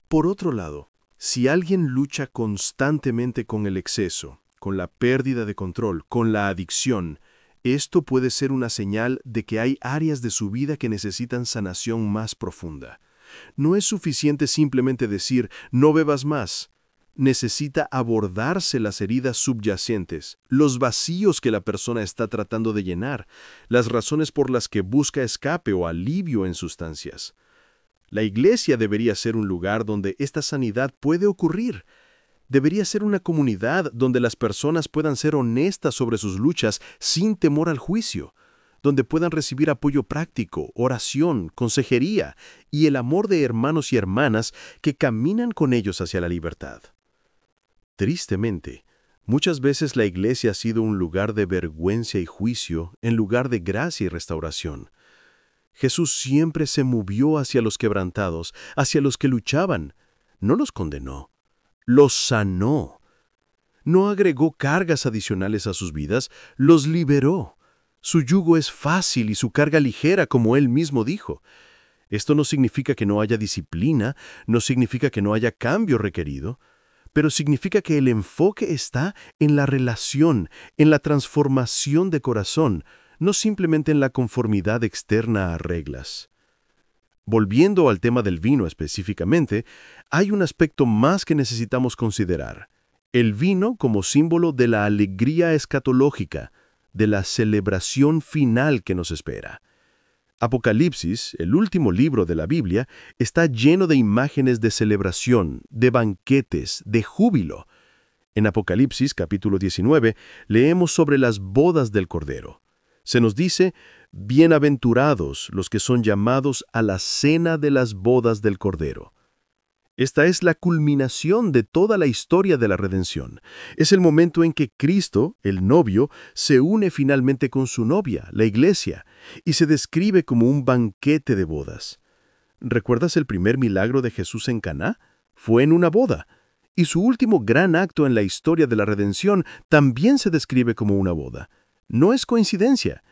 Por otro lado, si alguien lucha constantemente con el exceso, con la pérdida de control, con la adicción, esto puede ser una señal de que hay áreas de su vida que necesitan sanación más profunda. No es suficiente simplemente decir, no bebas más. Necesita abordarse las heridas subyacentes, los vacíos que la persona está tratando de llenar, las razones por las que busca escape o alivio en sustancias. La iglesia debería ser un lugar donde esta sanidad puede ocurrir. Debería ser una comunidad donde las personas puedan ser honestas sobre sus luchas sin temor al juicio, donde puedan recibir apoyo práctico, oración, consejería y el amor de hermanos y hermanas que caminan con ellos hacia la libertad. Tristemente, muchas veces la iglesia ha sido un lugar de vergüenza y juicio en lugar de gracia y restauración. Jesús siempre se movió hacia los quebrantados, hacia los que luchaban. No los condenó, los sanó. No agregó cargas adicionales a sus vidas, los liberó. Su yugo es fácil y su carga ligera, como él mismo dijo. Esto no significa que no haya disciplina, no significa que no haya cambio requerido, pero significa que el enfoque está en la relación, en la transformación de corazón, no simplemente en la conformidad externa a reglas. Volviendo al tema del vino específicamente, hay un aspecto más que necesitamos considerar. El vino como símbolo de la alegría escatológica, de la celebración final que nos espera. Apocalipsis, el último libro de la Biblia, está lleno de imágenes de celebración, de banquetes, de júbilo. En Apocalipsis, capítulo 19, leemos sobre las bodas del Cordero. Se nos dice, bienaventurados los que son llamados a la cena de las bodas del Cordero. Esta es la culminación de toda la historia de la redención. Es el momento en que Cristo, el novio, se une finalmente con su novia, la iglesia, y se describe como un banquete de bodas. ¿Recuerdas el primer milagro de Jesús en Caná? Fue en una boda. Y su último gran acto en la historia de la redención también se describe como una boda. No es coincidencia.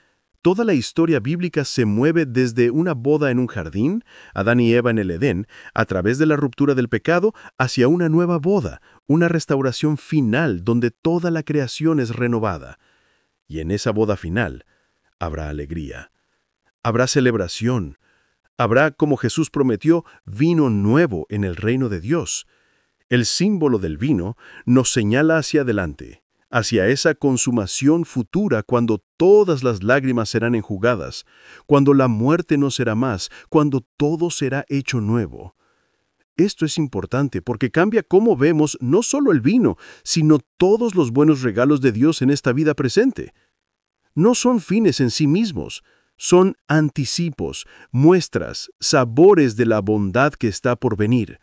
Toda la historia bíblica se mueve desde una boda en un jardín, Adán y Eva en el Edén, a través de la ruptura del pecado, hacia una nueva boda, una restauración final donde toda la creación es renovada. Y en esa boda final habrá alegría, habrá celebración, habrá, como Jesús prometió, vino nuevo en el reino de Dios. El símbolo del vino nos señala hacia adelante, hacia esa consumación futura cuando todas las lágrimas serán enjugadas, cuando la muerte no será más, cuando todo será hecho nuevo. Esto es importante porque cambia cómo vemos no solo el vino, sino todos los buenos regalos de Dios en esta vida presente. No son fines en sí mismos, son anticipos, muestras, sabores de la bondad que está por venir.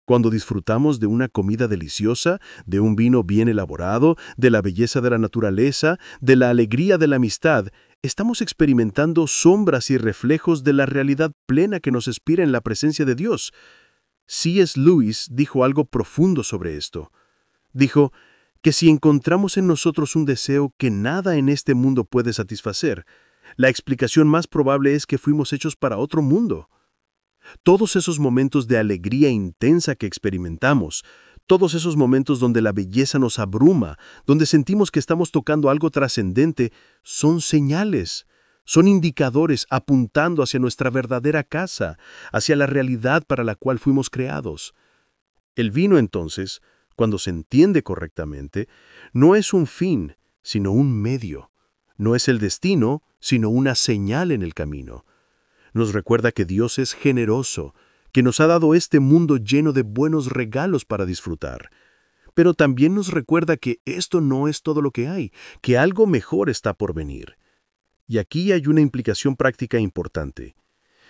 Cuando disfrutamos de una comida deliciosa, de un vino bien elaborado, de la belleza de la naturaleza, de la alegría de la amistad, estamos experimentando sombras y reflejos de la realidad plena que nos espera en la presencia de Dios. C.S. Lewis dijo algo profundo sobre esto. Dijo que si encontramos en nosotros un deseo que nada en este mundo puede satisfacer, la explicación más probable es que fuimos hechos para otro mundo. Todos esos momentos de alegría intensa que experimentamos, todos esos momentos donde la belleza nos abruma, donde sentimos que estamos tocando algo trascendente, son señales, son indicadores apuntando hacia nuestra verdadera casa, hacia la realidad para la cual fuimos creados. El vino, entonces, cuando se entiende correctamente, no es un fin, sino un medio. No es el destino, sino una señal en el camino. Nos recuerda que Dios es generoso, que nos ha dado este mundo lleno de buenos regalos para disfrutar. Pero también nos recuerda que esto no es todo lo que hay, que algo mejor está por venir. Y aquí hay una implicación práctica importante.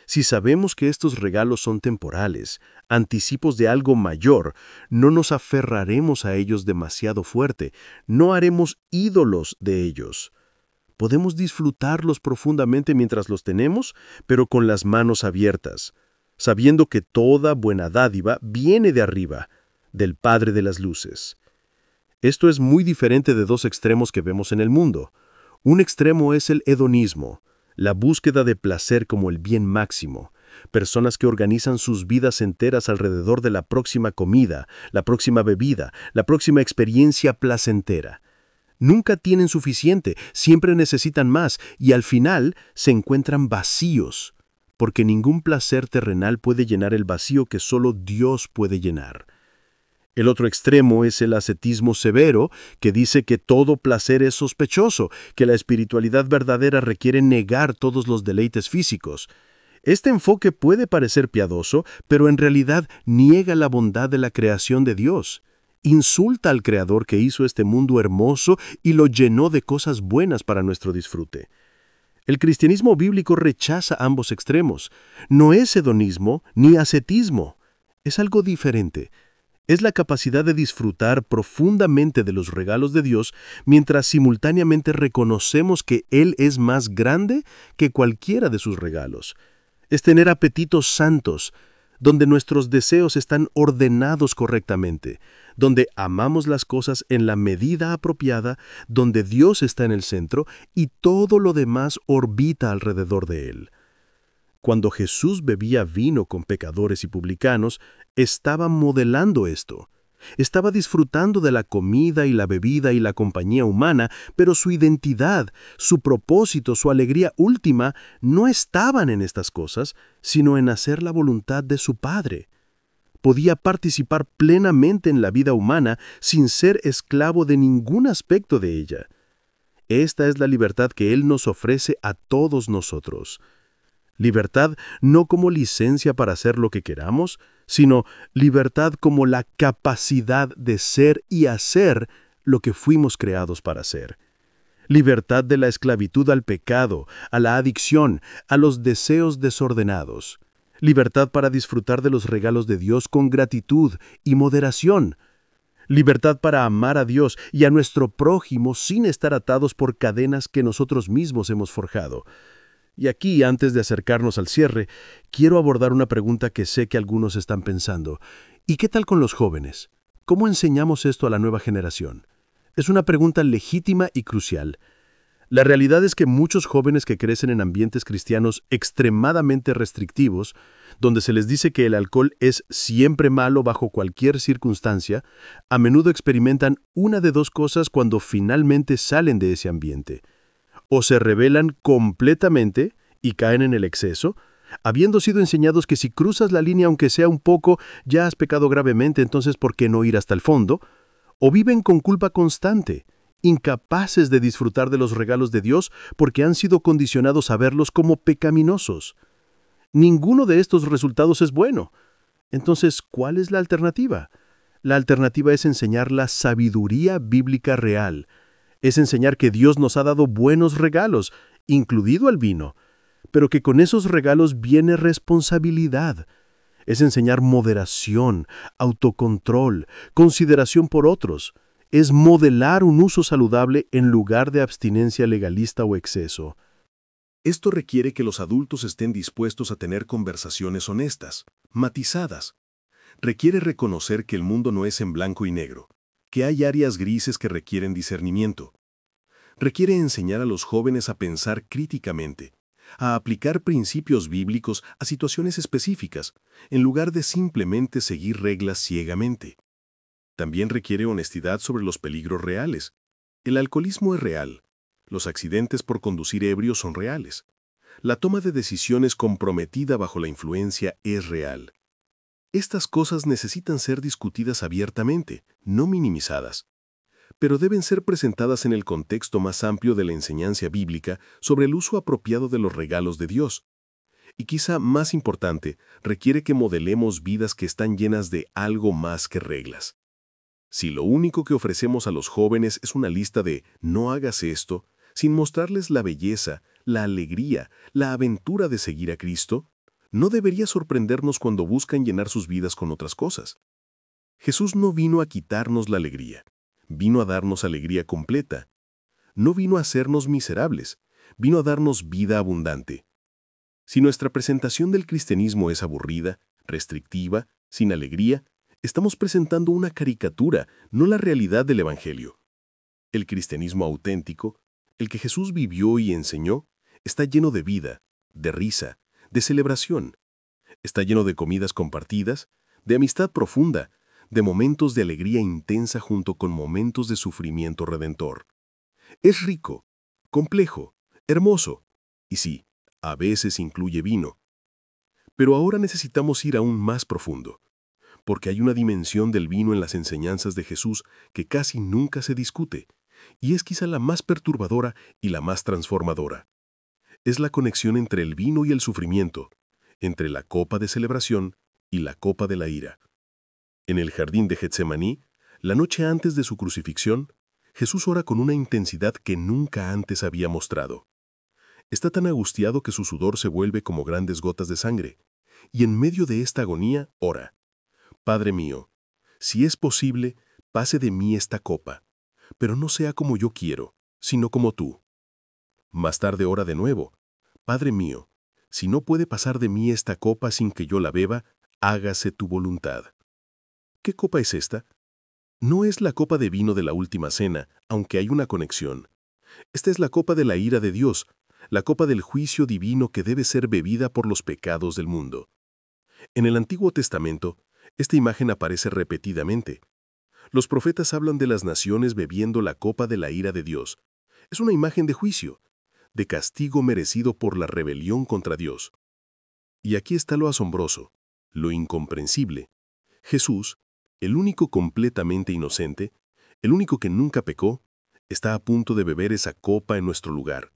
Si sabemos que estos regalos son temporales, anticipos de algo mayor, no nos aferraremos a ellos demasiado fuerte, no haremos ídolos de ellos. Podemos disfrutarlos profundamente mientras los tenemos, pero con las manos abiertas, sabiendo que toda buena dádiva viene de arriba, del Padre de las Luces. Esto es muy diferente de dos extremos que vemos en el mundo. Un extremo es el hedonismo, la búsqueda de placer como el bien máximo, personas que organizan sus vidas enteras alrededor de la próxima comida, la próxima bebida, la próxima experiencia placentera. Nunca tienen suficiente, siempre necesitan más y al final se encuentran vacíos, porque ningún placer terrenal puede llenar el vacío que solo Dios puede llenar. El otro extremo es el ascetismo severo, que dice que todo placer es sospechoso, que la espiritualidad verdadera requiere negar todos los deleites físicos. Este enfoque puede parecer piadoso, pero en realidad niega la bondad de la creación de Dios. Insulta al Creador que hizo este mundo hermoso y lo llenó de cosas buenas para nuestro disfrute. El cristianismo bíblico rechaza ambos extremos. No es hedonismo ni ascetismo. Es algo diferente. Es la capacidad de disfrutar profundamente de los regalos de Dios mientras simultáneamente reconocemos que Él es más grande que cualquiera de sus regalos. Es tener apetitos santos, donde nuestros deseos están ordenados correctamente, donde amamos las cosas en la medida apropiada, donde Dios está en el centro y todo lo demás orbita alrededor de Él. Cuando Jesús bebía vino con pecadores y publicanos, estaba modelando esto. Estaba disfrutando de la comida y la bebida y la compañía humana, pero su identidad, su propósito, su alegría última no estaban en estas cosas, sino en hacer la voluntad de su Padre. Podía participar plenamente en la vida humana sin ser esclavo de ningún aspecto de ella. Esta es la libertad que Él nos ofrece a todos nosotros. Libertad no como licencia para hacer lo que queramos, sino libertad como la capacidad de ser y hacer lo que fuimos creados para hacer. Libertad de la esclavitud al pecado, a la adicción, a los deseos desordenados. Libertad para disfrutar de los regalos de Dios con gratitud y moderación. Libertad para amar a Dios y a nuestro prójimo sin estar atados por cadenas que nosotros mismos hemos forjado. Y aquí, antes de acercarnos al cierre, quiero abordar una pregunta que sé que algunos están pensando. ¿Y qué tal con los jóvenes? ¿Cómo enseñamos esto a la nueva generación? Es una pregunta legítima y crucial. La realidad es que muchos jóvenes que crecen en ambientes cristianos extremadamente restrictivos, donde se les dice que el alcohol es siempre malo bajo cualquier circunstancia, a menudo experimentan una de dos cosas cuando finalmente salen de ese ambiente. O se rebelan completamente y caen en el exceso, habiendo sido enseñados que si cruzas la línea aunque sea un poco, ya has pecado gravemente, entonces ¿por qué no ir hasta el fondo? O viven con culpa constante, incapaces de disfrutar de los regalos de Dios porque han sido condicionados a verlos como pecaminosos. Ninguno de estos resultados es bueno. Entonces, ¿cuál es la alternativa? La alternativa es enseñar la sabiduría bíblica real. Es enseñar que Dios nos ha dado buenos regalos, incluido el vino, pero que con esos regalos viene responsabilidad. Es enseñar moderación, autocontrol, consideración por otros. Es modelar un uso saludable en lugar de abstinencia legalista o exceso. Esto requiere que los adultos estén dispuestos a tener conversaciones honestas, matizadas. Requiere reconocer que el mundo no es en blanco y negro, que hay áreas grises que requieren discernimiento. Requiere enseñar a los jóvenes a pensar críticamente, a aplicar principios bíblicos a situaciones específicas, en lugar de simplemente seguir reglas ciegamente. También requiere honestidad sobre los peligros reales. El alcoholismo es real. Los accidentes por conducir ebrio son reales. La toma de decisiones comprometida bajo la influencia es real. Estas cosas necesitan ser discutidas abiertamente, no minimizadas, pero deben ser presentadas en el contexto más amplio de la enseñanza bíblica sobre el uso apropiado de los regalos de Dios. Y quizá más importante, requiere que modelemos vidas que están llenas de algo más que reglas. Si lo único que ofrecemos a los jóvenes es una lista de «no hagas esto», sin mostrarles la belleza, la alegría, la aventura de seguir a Cristo, no debería sorprendernos cuando buscan llenar sus vidas con otras cosas. Jesús no vino a quitarnos la alegría, vino a darnos alegría completa. No vino a hacernos miserables, vino a darnos vida abundante. Si nuestra presentación del cristianismo es aburrida, restrictiva, sin alegría, estamos presentando una caricatura, no la realidad del Evangelio. El cristianismo auténtico, el que Jesús vivió y enseñó, está lleno de vida, de risa, de celebración. Está lleno de comidas compartidas, de amistad profunda, de momentos de alegría intensa junto con momentos de sufrimiento redentor. Es rico, complejo, hermoso, y sí, a veces incluye vino. Pero ahora necesitamos ir aún más profundo, porque hay una dimensión del vino en las enseñanzas de Jesús que casi nunca se discute, y es quizá la más perturbadora y la más transformadora. Es la conexión entre el vino y el sufrimiento, entre la copa de celebración y la copa de la ira. En el jardín de Getsemaní, la noche antes de su crucifixión, Jesús ora con una intensidad que nunca antes había mostrado. Está tan angustiado que su sudor se vuelve como grandes gotas de sangre, y en medio de esta agonía ora: «Padre mío, si es posible, pase de mí esta copa, pero no sea como yo quiero, sino como tú». Más tarde ora de nuevo: «Padre mío, si no puede pasar de mí esta copa sin que yo la beba, hágase tu voluntad». ¿Qué copa es esta? No es la copa de vino de la última cena, aunque hay una conexión. Esta es la copa de la ira de Dios, la copa del juicio divino que debe ser bebida por los pecados del mundo. En el Antiguo Testamento, esta imagen aparece repetidamente. Los profetas hablan de las naciones bebiendo la copa de la ira de Dios. Es una imagen de juicio, de castigo merecido por la rebelión contra Dios. Y aquí está lo asombroso, lo incomprensible. Jesús, el único completamente inocente, el único que nunca pecó, está a punto de beber esa copa en nuestro lugar.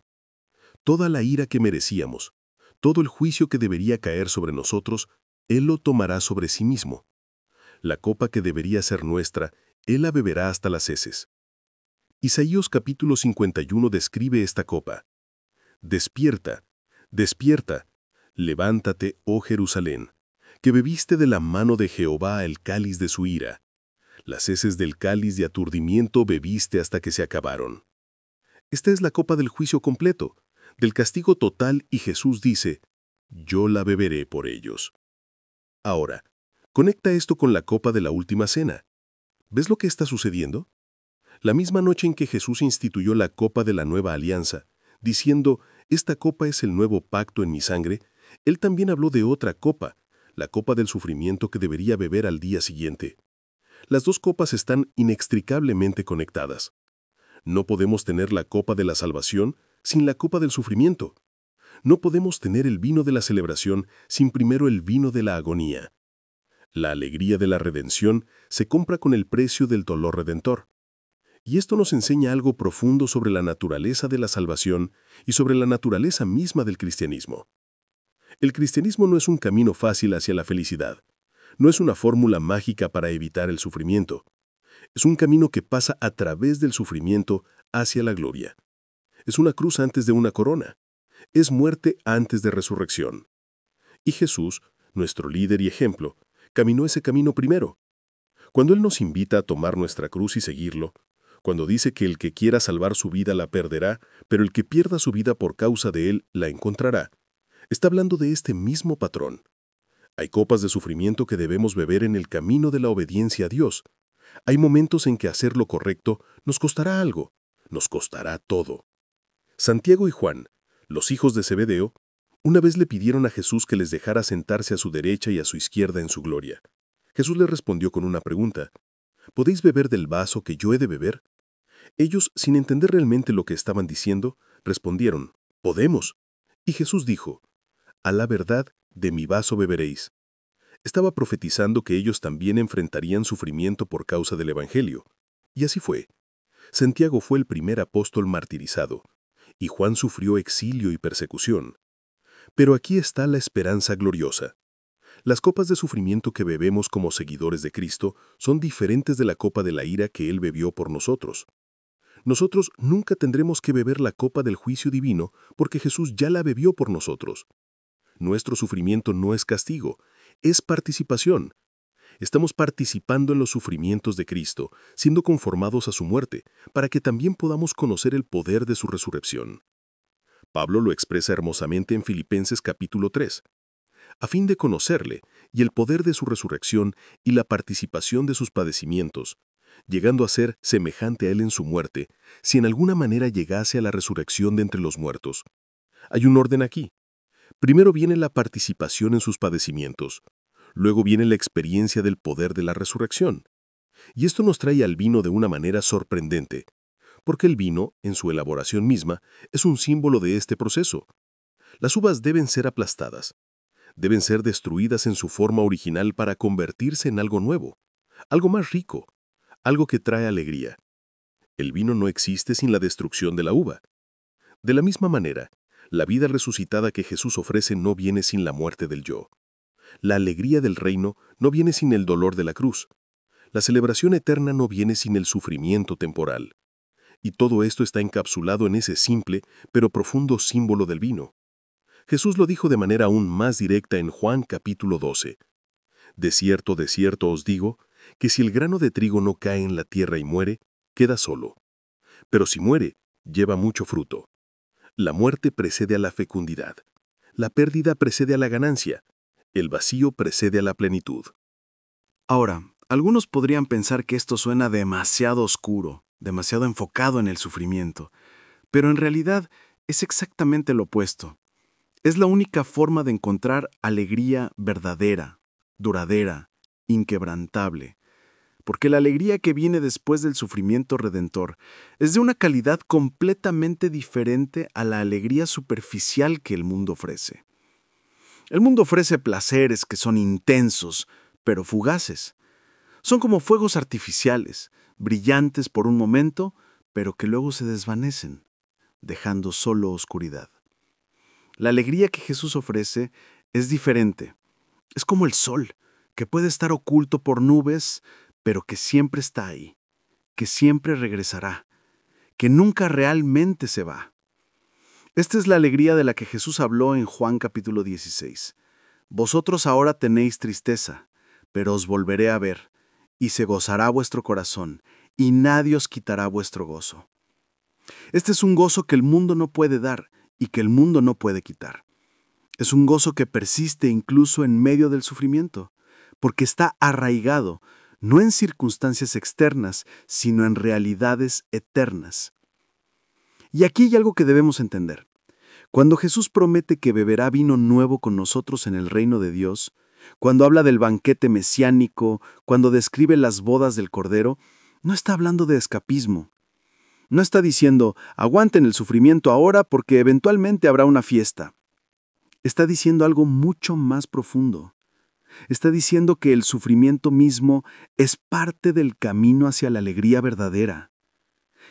Toda la ira que merecíamos, todo el juicio que debería caer sobre nosotros, Él lo tomará sobre sí mismo. La copa que debería ser nuestra, Él la beberá hasta las heces. Isaías capítulo 51 describe esta copa. Despierta, despierta, levántate, oh Jerusalén, que bebiste de la mano de Jehová el cáliz de su ira. Las heces del cáliz de aturdimiento bebiste hasta que se acabaron. Esta es la copa del juicio completo, del castigo total, y Jesús dice, yo la beberé por ellos. Ahora, conecta esto con la copa de la última cena. ¿Ves lo que está sucediendo? La misma noche en que Jesús instituyó la copa de la nueva alianza, diciendo, esta copa es el nuevo pacto en mi sangre, Él también habló de otra copa, la copa del sufrimiento que debería beber al día siguiente. Las dos copas están inextricablemente conectadas. No podemos tener la copa de la salvación sin la copa del sufrimiento. No podemos tener el vino de la celebración sin primero el vino de la agonía. La alegría de la redención se compra con el precio del dolor redentor. Y esto nos enseña algo profundo sobre la naturaleza de la salvación y sobre la naturaleza misma del cristianismo. El cristianismo no es un camino fácil hacia la felicidad. No es una fórmula mágica para evitar el sufrimiento. Es un camino que pasa a través del sufrimiento hacia la gloria. Es una cruz antes de una corona. Es muerte antes de resurrección. Y Jesús, nuestro líder y ejemplo, caminó ese camino primero. Cuando Él nos invita a tomar nuestra cruz y seguirlo, cuando dice que el que quiera salvar su vida la perderá, pero el que pierda su vida por causa de Él la encontrará, está hablando de este mismo patrón. Hay copas de sufrimiento que debemos beber en el camino de la obediencia a Dios. Hay momentos en que hacer lo correcto nos costará algo, nos costará todo. Santiago y Juan, los hijos de Zebedeo, una vez le pidieron a Jesús que les dejara sentarse a su derecha y a su izquierda en su gloria. Jesús les respondió con una pregunta. ¿Podéis beber del vaso que yo he de beber? Ellos, sin entender realmente lo que estaban diciendo, respondieron, podemos. Y Jesús dijo, a la verdad, de mi vaso beberéis. Estaba profetizando que ellos también enfrentarían sufrimiento por causa del Evangelio. Y así fue. Santiago fue el primer apóstol martirizado, y Juan sufrió exilio y persecución. Pero aquí está la esperanza gloriosa. Las copas de sufrimiento que bebemos como seguidores de Cristo son diferentes de la copa de la ira que Él bebió por nosotros. Nosotros nunca tendremos que beber la copa del juicio divino porque Jesús ya la bebió por nosotros. Nuestro sufrimiento no es castigo, es participación. Estamos participando en los sufrimientos de Cristo, siendo conformados a su muerte, para que también podamos conocer el poder de su resurrección. Pablo lo expresa hermosamente en Filipenses capítulo 3. A fin de conocerle y el poder de su resurrección y la participación de sus padecimientos, llegando a ser semejante a él en su muerte, si en alguna manera llegase a la resurrección de entre los muertos. Hay un orden aquí. Primero viene la participación en sus padecimientos, luego viene la experiencia del poder de la resurrección. Y esto nos trae al vino de una manera sorprendente, porque el vino, en su elaboración misma, es un símbolo de este proceso. Las uvas deben ser aplastadas, deben ser destruidas en su forma original para convertirse en algo nuevo, algo más rico, algo que trae alegría. El vino no existe sin la destrucción de la uva. De la misma manera, la vida resucitada que Jesús ofrece no viene sin la muerte del yo. La alegría del reino no viene sin el dolor de la cruz. La celebración eterna no viene sin el sufrimiento temporal. Y todo esto está encapsulado en ese simple pero profundo símbolo del vino. Jesús lo dijo de manera aún más directa en Juan capítulo 12. De cierto os digo, que si el grano de trigo no cae en la tierra y muere, queda solo. Pero si muere, lleva mucho fruto. La muerte precede a la fecundidad. La pérdida precede a la ganancia. El vacío precede a la plenitud. Ahora, algunos podrían pensar que esto suena demasiado oscuro, demasiado enfocado en el sufrimiento, pero en realidad es exactamente lo opuesto. Es la única forma de encontrar alegría verdadera, duradera, inquebrantable, porque la alegría que viene después del sufrimiento redentor es de una calidad completamente diferente a la alegría superficial que el mundo ofrece. El mundo ofrece placeres que son intensos, pero fugaces. Son como fuegos artificiales, brillantes por un momento, pero que luego se desvanecen, dejando solo oscuridad. La alegría que Jesús ofrece es diferente. Es como el sol, que puede estar oculto por nubes, pero que siempre está ahí, que siempre regresará, que nunca realmente se va. Esta es la alegría de la que Jesús habló en Juan capítulo 16. Vosotros ahora tenéis tristeza, pero os volveré a ver, y se gozará vuestro corazón, y nadie os quitará vuestro gozo. Este es un gozo que el mundo no puede dar y que el mundo no puede quitar. Es un gozo que persiste incluso en medio del sufrimiento, porque está arraigado no en circunstancias externas, sino en realidades eternas. Y aquí hay algo que debemos entender. Cuando Jesús promete que beberá vino nuevo con nosotros en el reino de Dios, cuando habla del banquete mesiánico, cuando describe las bodas del Cordero, no está hablando de escapismo. No está diciendo, aguanten el sufrimiento ahora porque eventualmente habrá una fiesta. Está diciendo algo mucho más profundo. Está diciendo que el sufrimiento mismo es parte del camino hacia la alegría verdadera.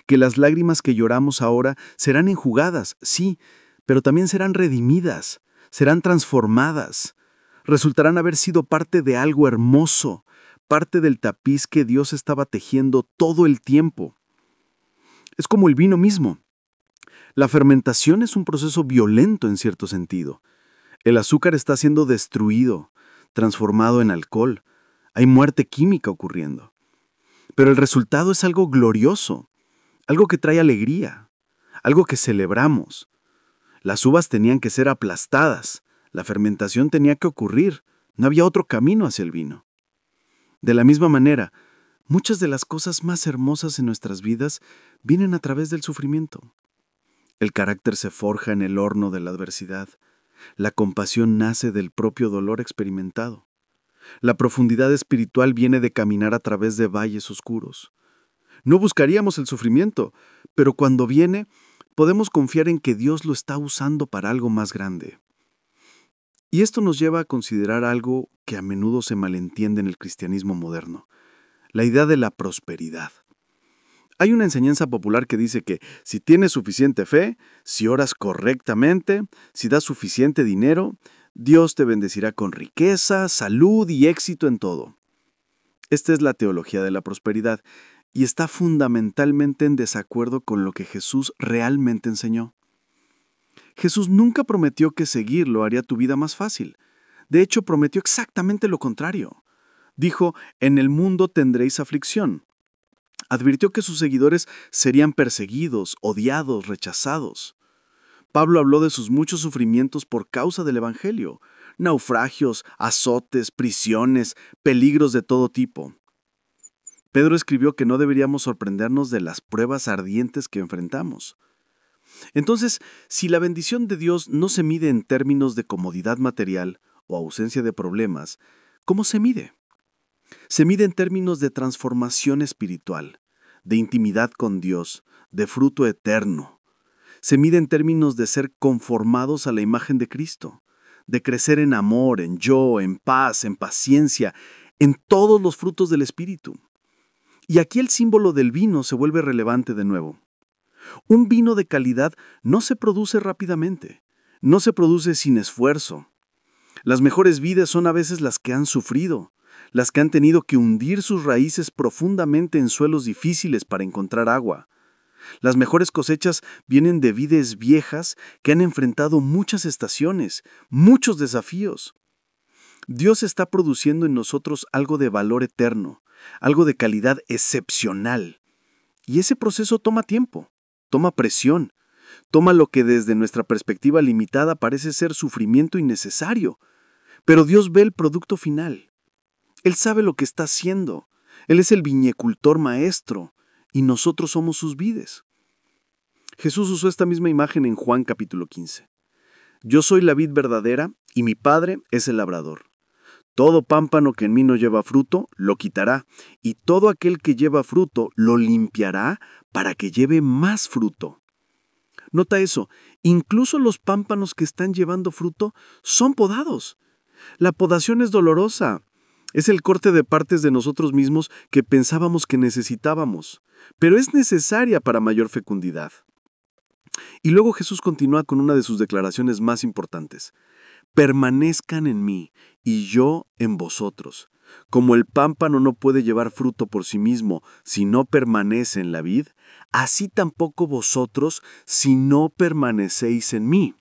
Que las lágrimas que lloramos ahora serán enjugadas, sí, pero también serán redimidas, serán transformadas. Resultarán haber sido parte de algo hermoso, parte del tapiz que Dios estaba tejiendo todo el tiempo. Es como el vino mismo. La fermentación es un proceso violento en cierto sentido. El azúcar está siendo destruido, transformado en alcohol. Hay muerte química ocurriendo. Pero el resultado es algo glorioso, algo que trae alegría, algo que celebramos. Las uvas tenían que ser aplastadas, la fermentación tenía que ocurrir, no había otro camino hacia el vino. De la misma manera, muchas de las cosas más hermosas en nuestras vidas vienen a través del sufrimiento. El carácter se forja en el horno de la adversidad. La compasión nace del propio dolor experimentado. La profundidad espiritual viene de caminar a través de valles oscuros. No buscaríamos el sufrimiento, pero cuando viene, podemos confiar en que Dios lo está usando para algo más grande. Y esto nos lleva a considerar algo que a menudo se malentiende en el cristianismo moderno, la idea de la prosperidad. Hay una enseñanza popular que dice que si tienes suficiente fe, si oras correctamente, si das suficiente dinero, Dios te bendecirá con riqueza, salud y éxito en todo. Esta es la teología de la prosperidad y está fundamentalmente en desacuerdo con lo que Jesús realmente enseñó. Jesús nunca prometió que seguirlo haría tu vida más fácil. De hecho, prometió exactamente lo contrario. Dijo, en el mundo tendréis aflicción. Advirtió que sus seguidores serían perseguidos, odiados, rechazados. Pablo habló de sus muchos sufrimientos por causa del Evangelio, naufragios, azotes, prisiones, peligros de todo tipo. Pedro escribió que no deberíamos sorprendernos de las pruebas ardientes que enfrentamos. Entonces, si la bendición de Dios no se mide en términos de comodidad material o ausencia de problemas, ¿cómo se mide? Se mide en términos de transformación espiritual, de intimidad con Dios, de fruto eterno. Se mide en términos de ser conformados a la imagen de Cristo, de crecer en amor, en yo, en paz, en paciencia, en todos los frutos del Espíritu. Y aquí el símbolo del vino se vuelve relevante de nuevo. Un vino de calidad no se produce rápidamente, no se produce sin esfuerzo. Las mejores vidas son a veces las que han sufrido, las que han tenido que hundir sus raíces profundamente en suelos difíciles para encontrar agua. Las mejores cosechas vienen de vides viejas que han enfrentado muchas estaciones, muchos desafíos. Dios está produciendo en nosotros algo de valor eterno, algo de calidad excepcional. Y ese proceso toma tiempo, toma presión, toma lo que desde nuestra perspectiva limitada parece ser sufrimiento innecesario. Pero Dios ve el producto final. Él sabe lo que está haciendo. Él es el viñicultor maestro y nosotros somos sus vides. Jesús usó esta misma imagen en Juan capítulo 15. Yo soy la vid verdadera y mi Padre es el labrador. Todo pámpano que en mí no lleva fruto, lo quitará, y todo aquel que lleva fruto, lo limpiará para que lleve más fruto. Nota eso, incluso los pámpanos que están llevando fruto son podados. La podación es dolorosa. Es el corte de partes de nosotros mismos que pensábamos que necesitábamos, pero es necesaria para mayor fecundidad. Y luego Jesús continúa con una de sus declaraciones más importantes. permanezcan en mí y yo en vosotros. Como el pámpano no puede llevar fruto por sí mismo si no permanece en la vid, así tampoco vosotros si no permanecéis en mí.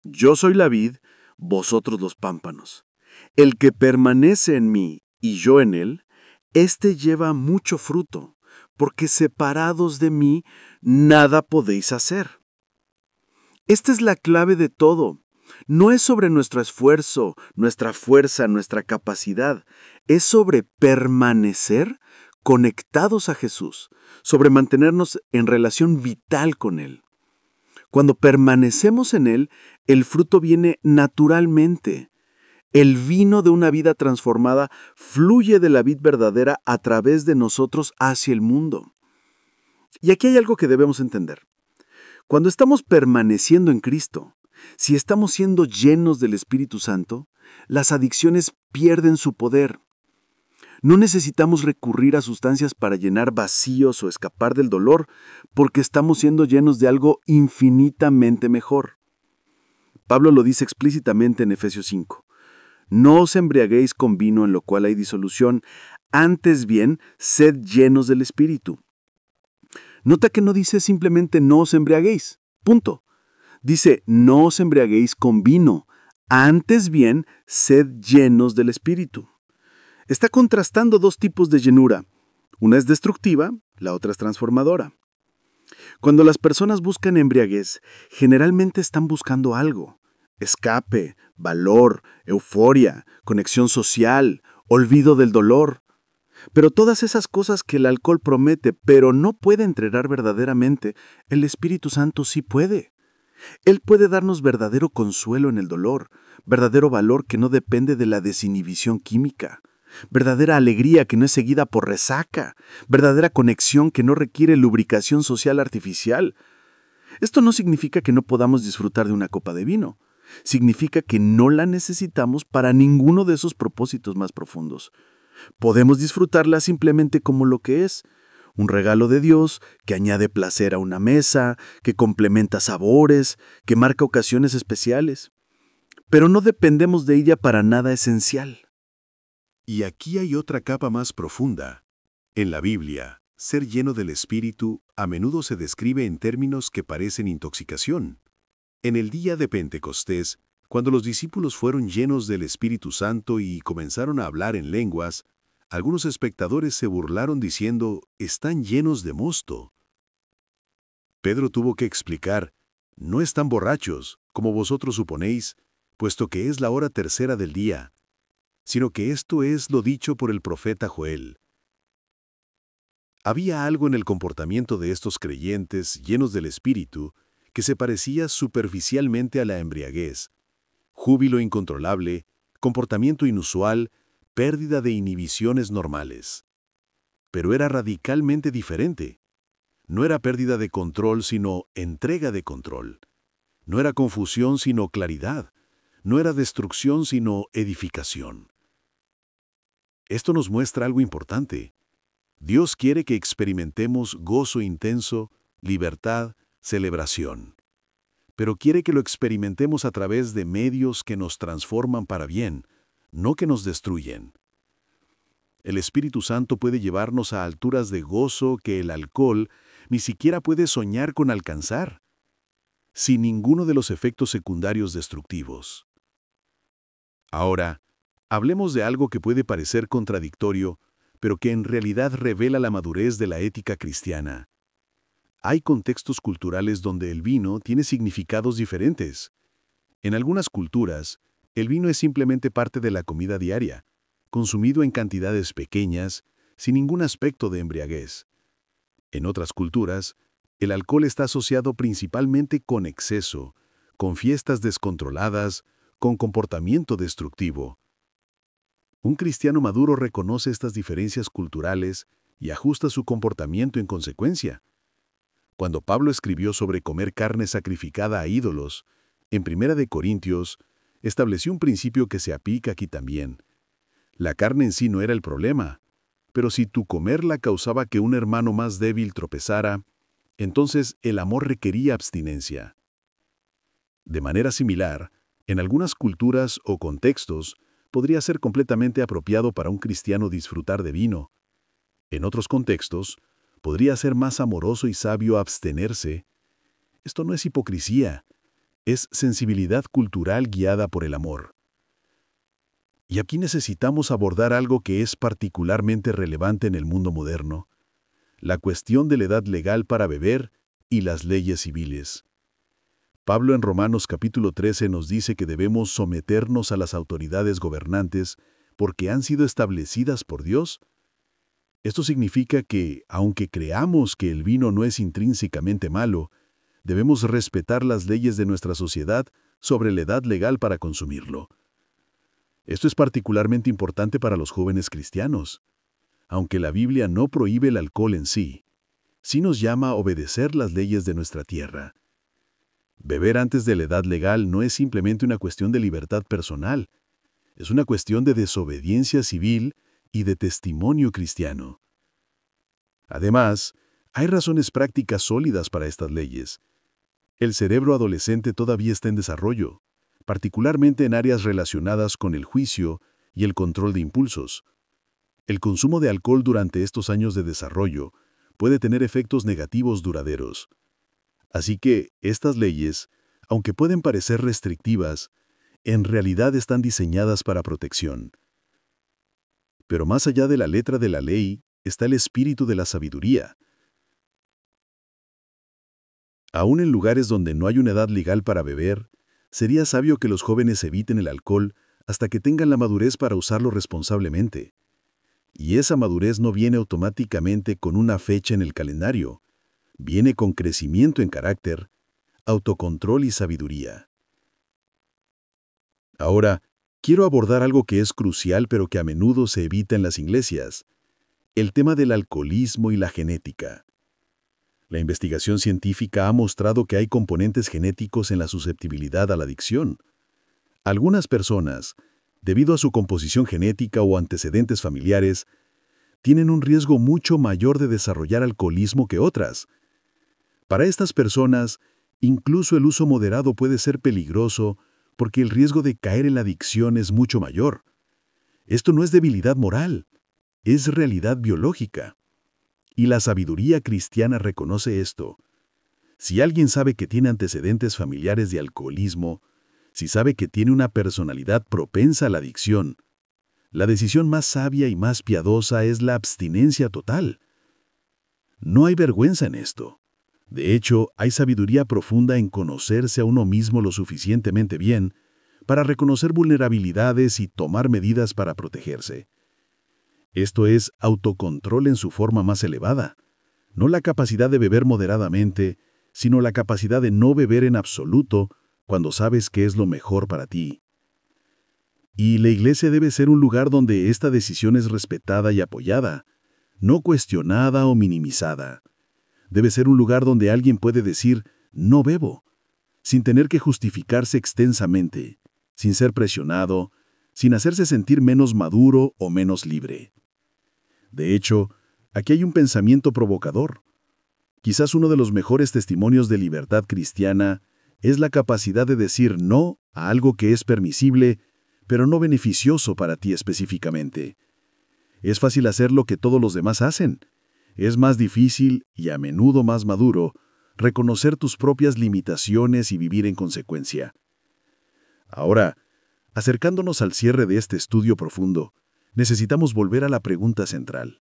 Yo soy la vid, vosotros los pámpanos. El que permanece en mí y yo en él, éste lleva mucho fruto, porque separados de mí nada podéis hacer. Esta es la clave de todo. No es sobre nuestro esfuerzo, nuestra fuerza, nuestra capacidad. Es sobre permanecer conectados a Jesús, sobre mantenernos en relación vital con Él. Cuando permanecemos en Él, el fruto viene naturalmente. El vino de una vida transformada fluye de la vid verdadera a través de nosotros hacia el mundo. Y aquí hay algo que debemos entender. Cuando estamos permaneciendo en Cristo, si estamos siendo llenos del Espíritu Santo, las adicciones pierden su poder. No necesitamos recurrir a sustancias para llenar vacíos o escapar del dolor, porque estamos siendo llenos de algo infinitamente mejor. Pablo lo dice explícitamente en Efesios 5. No os embriaguéis con vino en lo cual hay disolución, antes bien, sed llenos del Espíritu. Nota que no dice simplemente no os embriaguéis, punto. Dice no os embriaguéis con vino, antes bien, sed llenos del Espíritu. Está contrastando dos tipos de llenura. Una es destructiva, la otra es transformadora. Cuando las personas buscan embriaguez, generalmente están buscando algo. Escape, valor, euforia, conexión social, olvido del dolor. Pero todas esas cosas que el alcohol promete, pero no puede entregar verdaderamente, el Espíritu Santo sí puede. Él puede darnos verdadero consuelo en el dolor, verdadero valor que no depende de la desinhibición química, verdadera alegría que no es seguida por resaca, verdadera conexión que no requiere lubricación social artificial. Esto no significa que no podamos disfrutar de una copa de vino. Significa que no la necesitamos para ninguno de esos propósitos más profundos. Podemos disfrutarla simplemente como lo que es, un regalo de Dios que añade placer a una mesa, que complementa sabores, que marca ocasiones especiales. Pero no dependemos de ella para nada esencial. Y aquí hay otra capa más profunda. En la Biblia, ser lleno del Espíritu a menudo se describe en términos que parecen intoxicación. En el día de Pentecostés, cuando los discípulos fueron llenos del Espíritu Santo y comenzaron a hablar en lenguas, algunos espectadores se burlaron diciendo, «Están llenos de mosto». Pedro tuvo que explicar, «No están borrachos, como vosotros suponéis, puesto que es la hora tercera del día, sino que esto es lo dicho por el profeta Joel». Había algo en el comportamiento de estos creyentes llenos del Espíritu que se parecía superficialmente a la embriaguez. Júbilo incontrolable, comportamiento inusual, pérdida de inhibiciones normales. Pero era radicalmente diferente. No era pérdida de control, sino entrega de control. No era confusión, sino claridad. No era destrucción, sino edificación. Esto nos muestra algo importante. Dios quiere que experimentemos gozo intenso, libertad, celebración. Pero quiere que lo experimentemos a través de medios que nos transforman para bien, no que nos destruyen. El Espíritu Santo puede llevarnos a alturas de gozo que el alcohol ni siquiera puede soñar con alcanzar, sin ninguno de los efectos secundarios destructivos. Ahora, hablemos de algo que puede parecer contradictorio, pero que en realidad revela la madurez de la ética cristiana. Hay contextos culturales donde el vino tiene significados diferentes. En algunas culturas, el vino es simplemente parte de la comida diaria, consumido en cantidades pequeñas, sin ningún aspecto de embriaguez. En otras culturas, el alcohol está asociado principalmente con exceso, con fiestas descontroladas, con comportamiento destructivo. Un cristiano maduro reconoce estas diferencias culturales y ajusta su comportamiento en consecuencia. Cuando Pablo escribió sobre comer carne sacrificada a ídolos, en 1 Corintios, estableció un principio que se aplica aquí también. La carne en sí no era el problema, pero si tu comerla causaba que un hermano más débil tropezara, entonces el amor requería abstinencia. De manera similar, En algunas culturas o contextos, podría ser completamente apropiado para un cristiano disfrutar de vino. En otros contextos, podría ser más amoroso y sabio abstenerse. Esto no es hipocresía, es sensibilidad cultural guiada por el amor. Y aquí necesitamos abordar algo que es particularmente relevante en el mundo moderno: la cuestión de la edad legal para beber y las leyes civiles. Pablo en Romanos capítulo 13 nos dice que debemos someternos a las autoridades gobernantes porque han sido establecidas por Dios. Esto significa que, aunque creamos que el vino no es intrínsecamente malo, debemos respetar las leyes de nuestra sociedad sobre la edad legal para consumirlo. Esto es particularmente importante para los jóvenes cristianos. Aunque la Biblia no prohíbe el alcohol en sí, sí nos llama a obedecer las leyes de nuestra tierra. Beber antes de la edad legal no es simplemente una cuestión de libertad personal, es una cuestión de desobediencia civil y de testimonio cristiano. Además, hay razones prácticas sólidas para estas leyes. El cerebro adolescente todavía está en desarrollo, particularmente en áreas relacionadas con el juicio y el control de impulsos. El consumo de alcohol durante estos años de desarrollo puede tener efectos negativos duraderos. Así que estas leyes, aunque pueden parecer restrictivas, en realidad están diseñadas para protección. Pero más allá de la letra de la ley está el espíritu de la sabiduría. Aún en lugares donde no hay una edad legal para beber, sería sabio que los jóvenes eviten el alcohol hasta que tengan la madurez para usarlo responsablemente. Y esa madurez no viene automáticamente con una fecha en el calendario, viene con crecimiento en carácter, autocontrol y sabiduría. Ahora, quiero abordar algo que es crucial pero que a menudo se evita en las iglesias: el tema del alcoholismo y la genética. La investigación científica ha mostrado que hay componentes genéticos en la susceptibilidad a la adicción. Algunas personas, debido a su composición genética o antecedentes familiares, tienen un riesgo mucho mayor de desarrollar alcoholismo que otras. Para estas personas, incluso el uso moderado puede ser peligroso porque el riesgo de caer en la adicción es mucho mayor. Esto no es debilidad moral, es realidad biológica. Y la sabiduría cristiana reconoce esto. Si alguien sabe que tiene antecedentes familiares de alcoholismo, si sabe que tiene una personalidad propensa a la adicción, la decisión más sabia y más piadosa es la abstinencia total. No hay vergüenza en esto. De hecho, hay sabiduría profunda en conocerse a uno mismo lo suficientemente bien para reconocer vulnerabilidades y tomar medidas para protegerse. Esto es autocontrol en su forma más elevada. No la capacidad de beber moderadamente, sino la capacidad de no beber en absoluto cuando sabes que es lo mejor para ti. Y la iglesia debe ser un lugar donde esta decisión es respetada y apoyada, no cuestionada o minimizada. Debe ser un lugar donde alguien puede decir, no bebo, sin tener que justificarse extensamente, sin ser presionado, sin hacerse sentir menos maduro o menos libre. De hecho, aquí hay un pensamiento provocador. Quizás uno de los mejores testimonios de libertad cristiana es la capacidad de decir no a algo que es permisible, pero no beneficioso para ti específicamente. Es fácil hacer lo que todos los demás hacen. Es más difícil, y a menudo más maduro, reconocer tus propias limitaciones y vivir en consecuencia. Ahora, acercándonos al cierre de este estudio profundo, necesitamos volver a la pregunta central.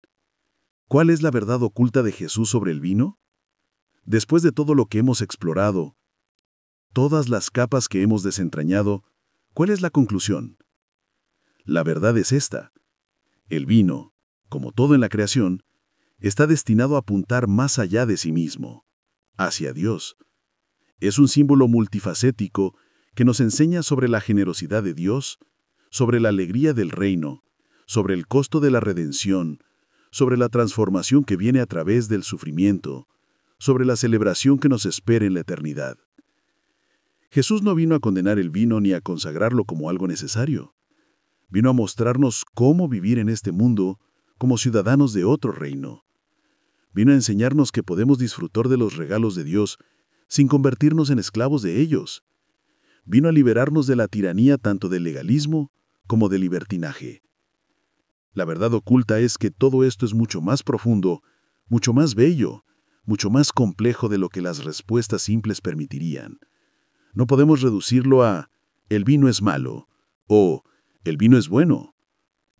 ¿Cuál es la verdad oculta de Jesús sobre el vino? Después de todo lo que hemos explorado, todas las capas que hemos desentrañado, ¿cuál es la conclusión? La verdad es esta. El vino, como todo en la creación, está destinado a apuntar más allá de sí mismo, hacia Dios. Es un símbolo multifacético que nos enseña sobre la generosidad de Dios, sobre la alegría del reino, sobre el costo de la redención, sobre la transformación que viene a través del sufrimiento, sobre la celebración que nos espera en la eternidad. Jesús no vino a condenar el vino ni a consagrarlo como algo necesario. Vino a mostrarnos cómo vivir en este mundo como ciudadanos de otro reino. Vino a enseñarnos que podemos disfrutar de los regalos de Dios sin convertirnos en esclavos de ellos. Vino a liberarnos de la tiranía tanto del legalismo como del libertinaje. La verdad oculta es que todo esto es mucho más profundo, mucho más bello, mucho más complejo de lo que las respuestas simples permitirían. No podemos reducirlo a «el vino es malo» o «el vino es bueno».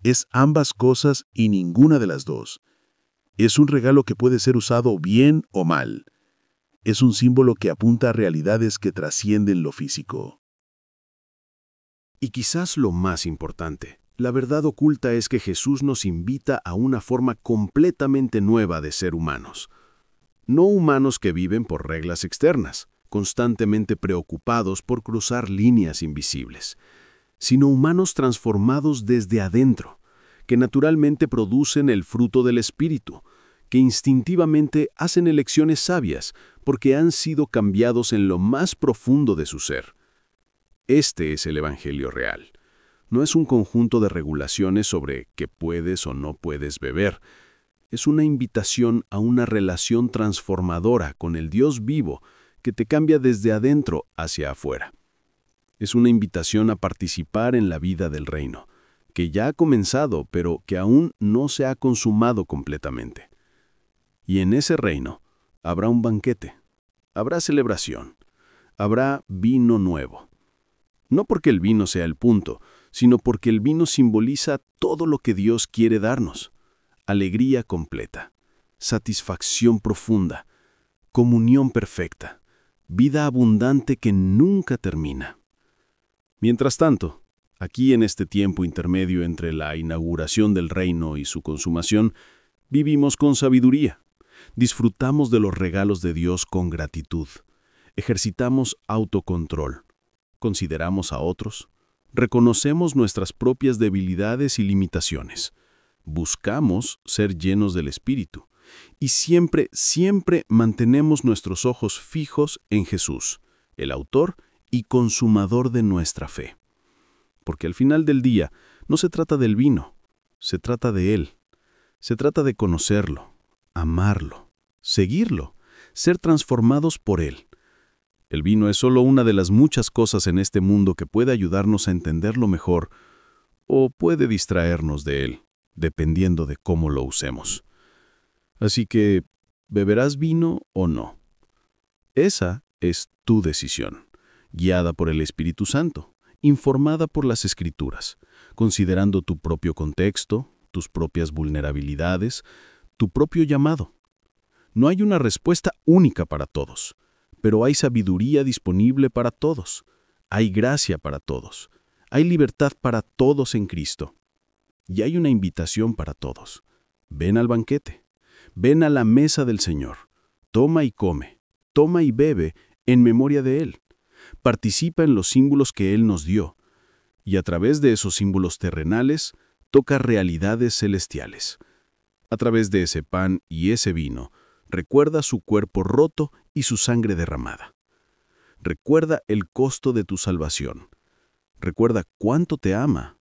Es ambas cosas y ninguna de las dos. Es un regalo que puede ser usado bien o mal. Es un símbolo que apunta a realidades que trascienden lo físico. Y quizás lo más importante, la verdad oculta es que Jesús nos invita a una forma completamente nueva de ser humanos. No humanos que viven por reglas externas, constantemente preocupados por cruzar líneas invisibles, sino humanos transformados desde adentro, que naturalmente producen el fruto del Espíritu, que instintivamente hacen elecciones sabias porque han sido cambiados en lo más profundo de su ser. Este es el Evangelio real. No es un conjunto de regulaciones sobre qué puedes o no puedes beber. Es una invitación a una relación transformadora con el Dios vivo que te cambia desde adentro hacia afuera. Es una invitación a participar en la vida del reino, que ya ha comenzado, pero que aún no se ha consumado completamente. Y en ese reino habrá un banquete, habrá celebración, habrá vino nuevo. No porque el vino sea el punto, sino porque el vino simboliza todo lo que Dios quiere darnos. Alegría completa, satisfacción profunda, comunión perfecta, vida abundante que nunca termina. Mientras tanto, aquí en este tiempo intermedio entre la inauguración del reino y su consumación, vivimos con sabiduría, disfrutamos de los regalos de Dios con gratitud, ejercitamos autocontrol, consideramos a otros, reconocemos nuestras propias debilidades y limitaciones, buscamos ser llenos del Espíritu y siempre mantenemos nuestros ojos fijos en Jesús, el autor y consumador de nuestra fe. Porque al final del día no se trata del vino, se trata de Él. Se trata de conocerlo, amarlo, seguirlo, ser transformados por Él. El vino es solo una de las muchas cosas en este mundo que puede ayudarnos a entenderlo mejor o puede distraernos de él, dependiendo de cómo lo usemos. Así que, ¿beberás vino o no? Esa es tu decisión, guiada por el Espíritu Santo, informada por las Escrituras, considerando tu propio contexto, tus propias vulnerabilidades, tu propio llamado. No hay una respuesta única para todos, pero hay sabiduría disponible para todos, hay gracia para todos, hay libertad para todos en Cristo. Y hay una invitación para todos. Ven al banquete, ven a la mesa del Señor, toma y come, toma y bebe en memoria de Él. Participa en los símbolos que Él nos dio, y a través de esos símbolos terrenales, toca realidades celestiales. A través de ese pan y ese vino, recuerda su cuerpo roto y su sangre derramada. Recuerda el costo de tu salvación. Recuerda cuánto te ama.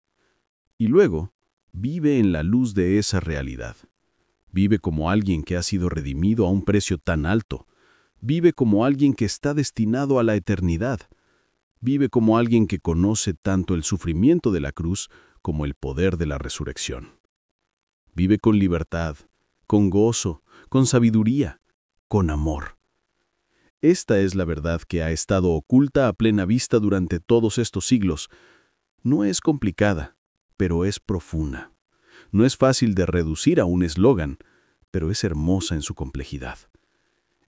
Y luego, vive en la luz de esa realidad. Vive como alguien que ha sido redimido a un precio tan alto. Vive como alguien que está destinado a la eternidad. Vive como alguien que conoce tanto el sufrimiento de la cruz como el poder de la resurrección. Vive con libertad, con gozo, con sabiduría, con amor. Esta es la verdad que ha estado oculta a plena vista durante todos estos siglos. No es complicada, pero es profunda. No es fácil de reducir a un eslogan, pero es hermosa en su complejidad.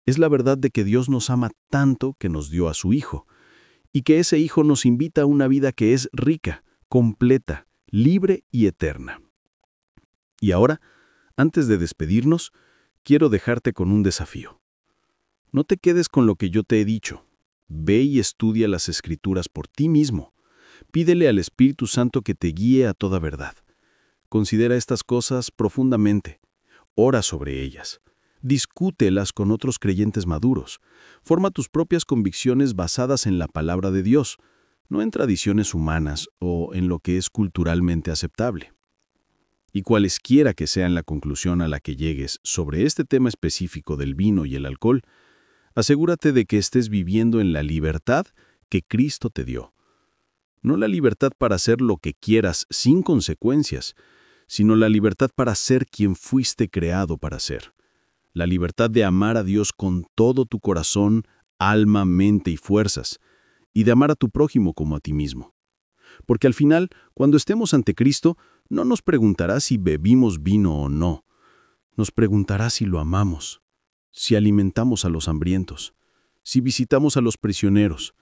Es la verdad de que Dios nos ama tanto que nos dio a su Hijo, y que ese Hijo nos invita a una vida que es rica, completa, libre y eterna. Y ahora, antes de despedirnos, quiero dejarte con un desafío. No te quedes con lo que yo te he dicho. Ve y estudia las Escrituras por ti mismo. Pídele al Espíritu Santo que te guíe a toda verdad. Considera estas cosas profundamente. Ora sobre ellas. Discútelas con otros creyentes maduros. Forma tus propias convicciones basadas en la palabra de Dios, no en tradiciones humanas o en lo que es culturalmente aceptable. Y cualesquiera que sean la conclusión a la que llegues sobre este tema específico del vino y el alcohol, asegúrate de que estés viviendo en la libertad que Cristo te dio. No la libertad para hacer lo que quieras sin consecuencias, sino la libertad para ser quien fuiste creado para ser. La libertad de amar a Dios con todo tu corazón, alma, mente y fuerzas, y de amar a tu prójimo como a ti mismo. Porque al final, cuando estemos ante Cristo, no nos preguntará si bebimos vino o no. Nos preguntará si lo amamos, si alimentamos a los hambrientos, si visitamos a los prisioneros,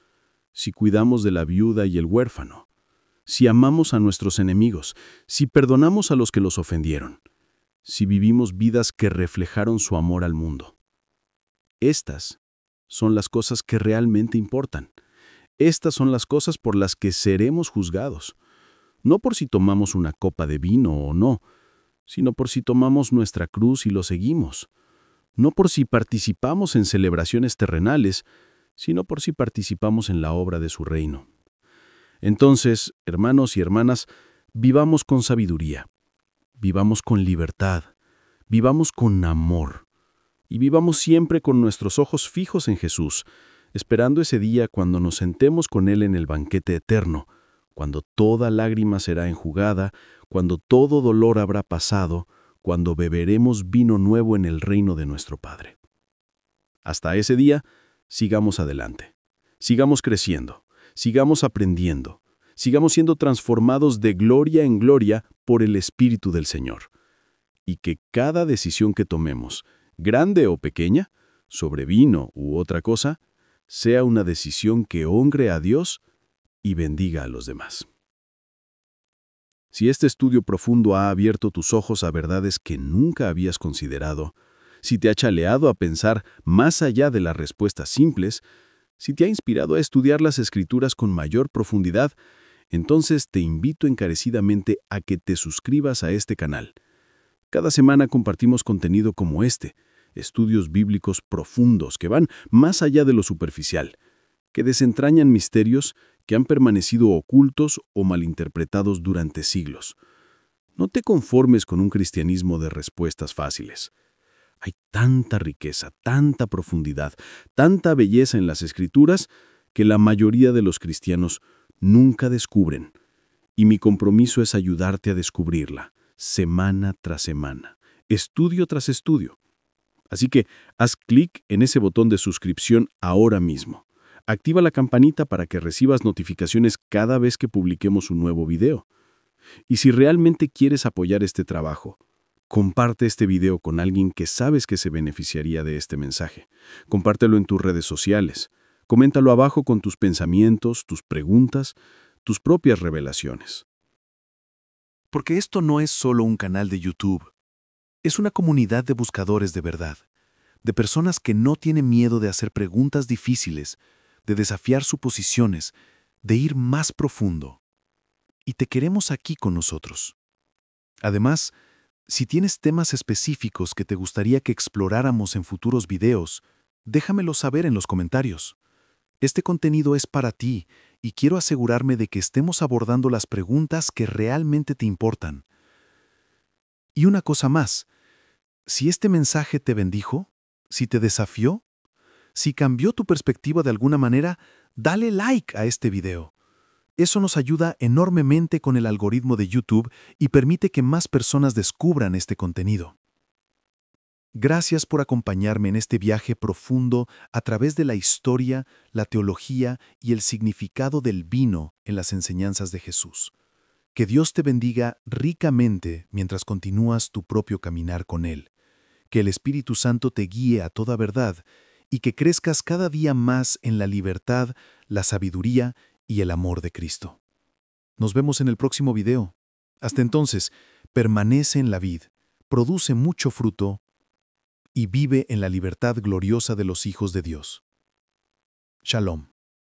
si cuidamos de la viuda y el huérfano, si amamos a nuestros enemigos, si perdonamos a los que los ofendieron, si vivimos vidas que reflejaron su amor al mundo. Estas son las cosas que realmente importan. Estas son las cosas por las que seremos juzgados. No por si tomamos una copa de vino o no, sino por si tomamos nuestra cruz y lo seguimos. No por si participamos en celebraciones terrenales, sino por si participamos en la obra de su reino. Entonces, hermanos y hermanas, vivamos con sabiduría, vivamos con libertad, vivamos con amor, y vivamos siempre con nuestros ojos fijos en Jesús, esperando ese día cuando nos sentemos con Él en el banquete eterno, cuando toda lágrima será enjugada, cuando todo dolor habrá pasado, cuando beberemos vino nuevo en el reino de nuestro Padre. Hasta ese día, sigamos adelante, sigamos creciendo, sigamos aprendiendo, sigamos siendo transformados de gloria en gloria por el Espíritu del Señor. Y que cada decisión que tomemos, grande o pequeña, sobre vino u otra cosa, sea una decisión que honre a Dios y bendiga a los demás. Si este estudio profundo ha abierto tus ojos a verdades que nunca habías considerado, si te ha chaleado a pensar más allá de las respuestas simples, si te ha inspirado a estudiar las Escrituras con mayor profundidad, entonces te invito encarecidamente a que te suscribas a este canal. Cada semana compartimos contenido como este, estudios bíblicos profundos que van más allá de lo superficial, que desentrañan misterios que han permanecido ocultos o malinterpretados durante siglos. No te conformes con un cristianismo de respuestas fáciles. Hay tanta riqueza, tanta profundidad, tanta belleza en las Escrituras que la mayoría de los cristianos nunca descubren. Y mi compromiso es ayudarte a descubrirla, semana tras semana, estudio tras estudio. Así que haz clic en ese botón de suscripción ahora mismo. Activa la campanita para que recibas notificaciones cada vez que publiquemos un nuevo video. Y si realmente quieres apoyar este trabajo, comparte este video con alguien que sabes que se beneficiaría de este mensaje. Compártelo en tus redes sociales. Coméntalo abajo con tus pensamientos, tus preguntas, tus propias revelaciones. Porque esto no es solo un canal de YouTube. Es una comunidad de buscadores de verdad, de personas que no tienen miedo de hacer preguntas difíciles, de desafiar suposiciones, de ir más profundo. Y te queremos aquí con nosotros. Además, si tienes temas específicos que te gustaría que exploráramos en futuros videos, déjamelo saber en los comentarios. Este contenido es para ti y quiero asegurarme de que estemos abordando las preguntas que realmente te importan. Y una cosa más, si este mensaje te bendijo, si te desafió, si cambió tu perspectiva de alguna manera, dale like a este video. Eso nos ayuda enormemente con el algoritmo de YouTube y permite que más personas descubran este contenido. Gracias por acompañarme en este viaje profundo a través de la historia, la teología y el significado del vino en las enseñanzas de Jesús. Que Dios te bendiga ricamente mientras continúas tu propio caminar con Él. Que el Espíritu Santo te guíe a toda verdad y que crezcas cada día más en la libertad, la sabiduría y el amor de Cristo. Nos vemos en el próximo video. Hasta entonces, permanece en la vid, produce mucho fruto y vive en la libertad gloriosa de los hijos de Dios. Shalom.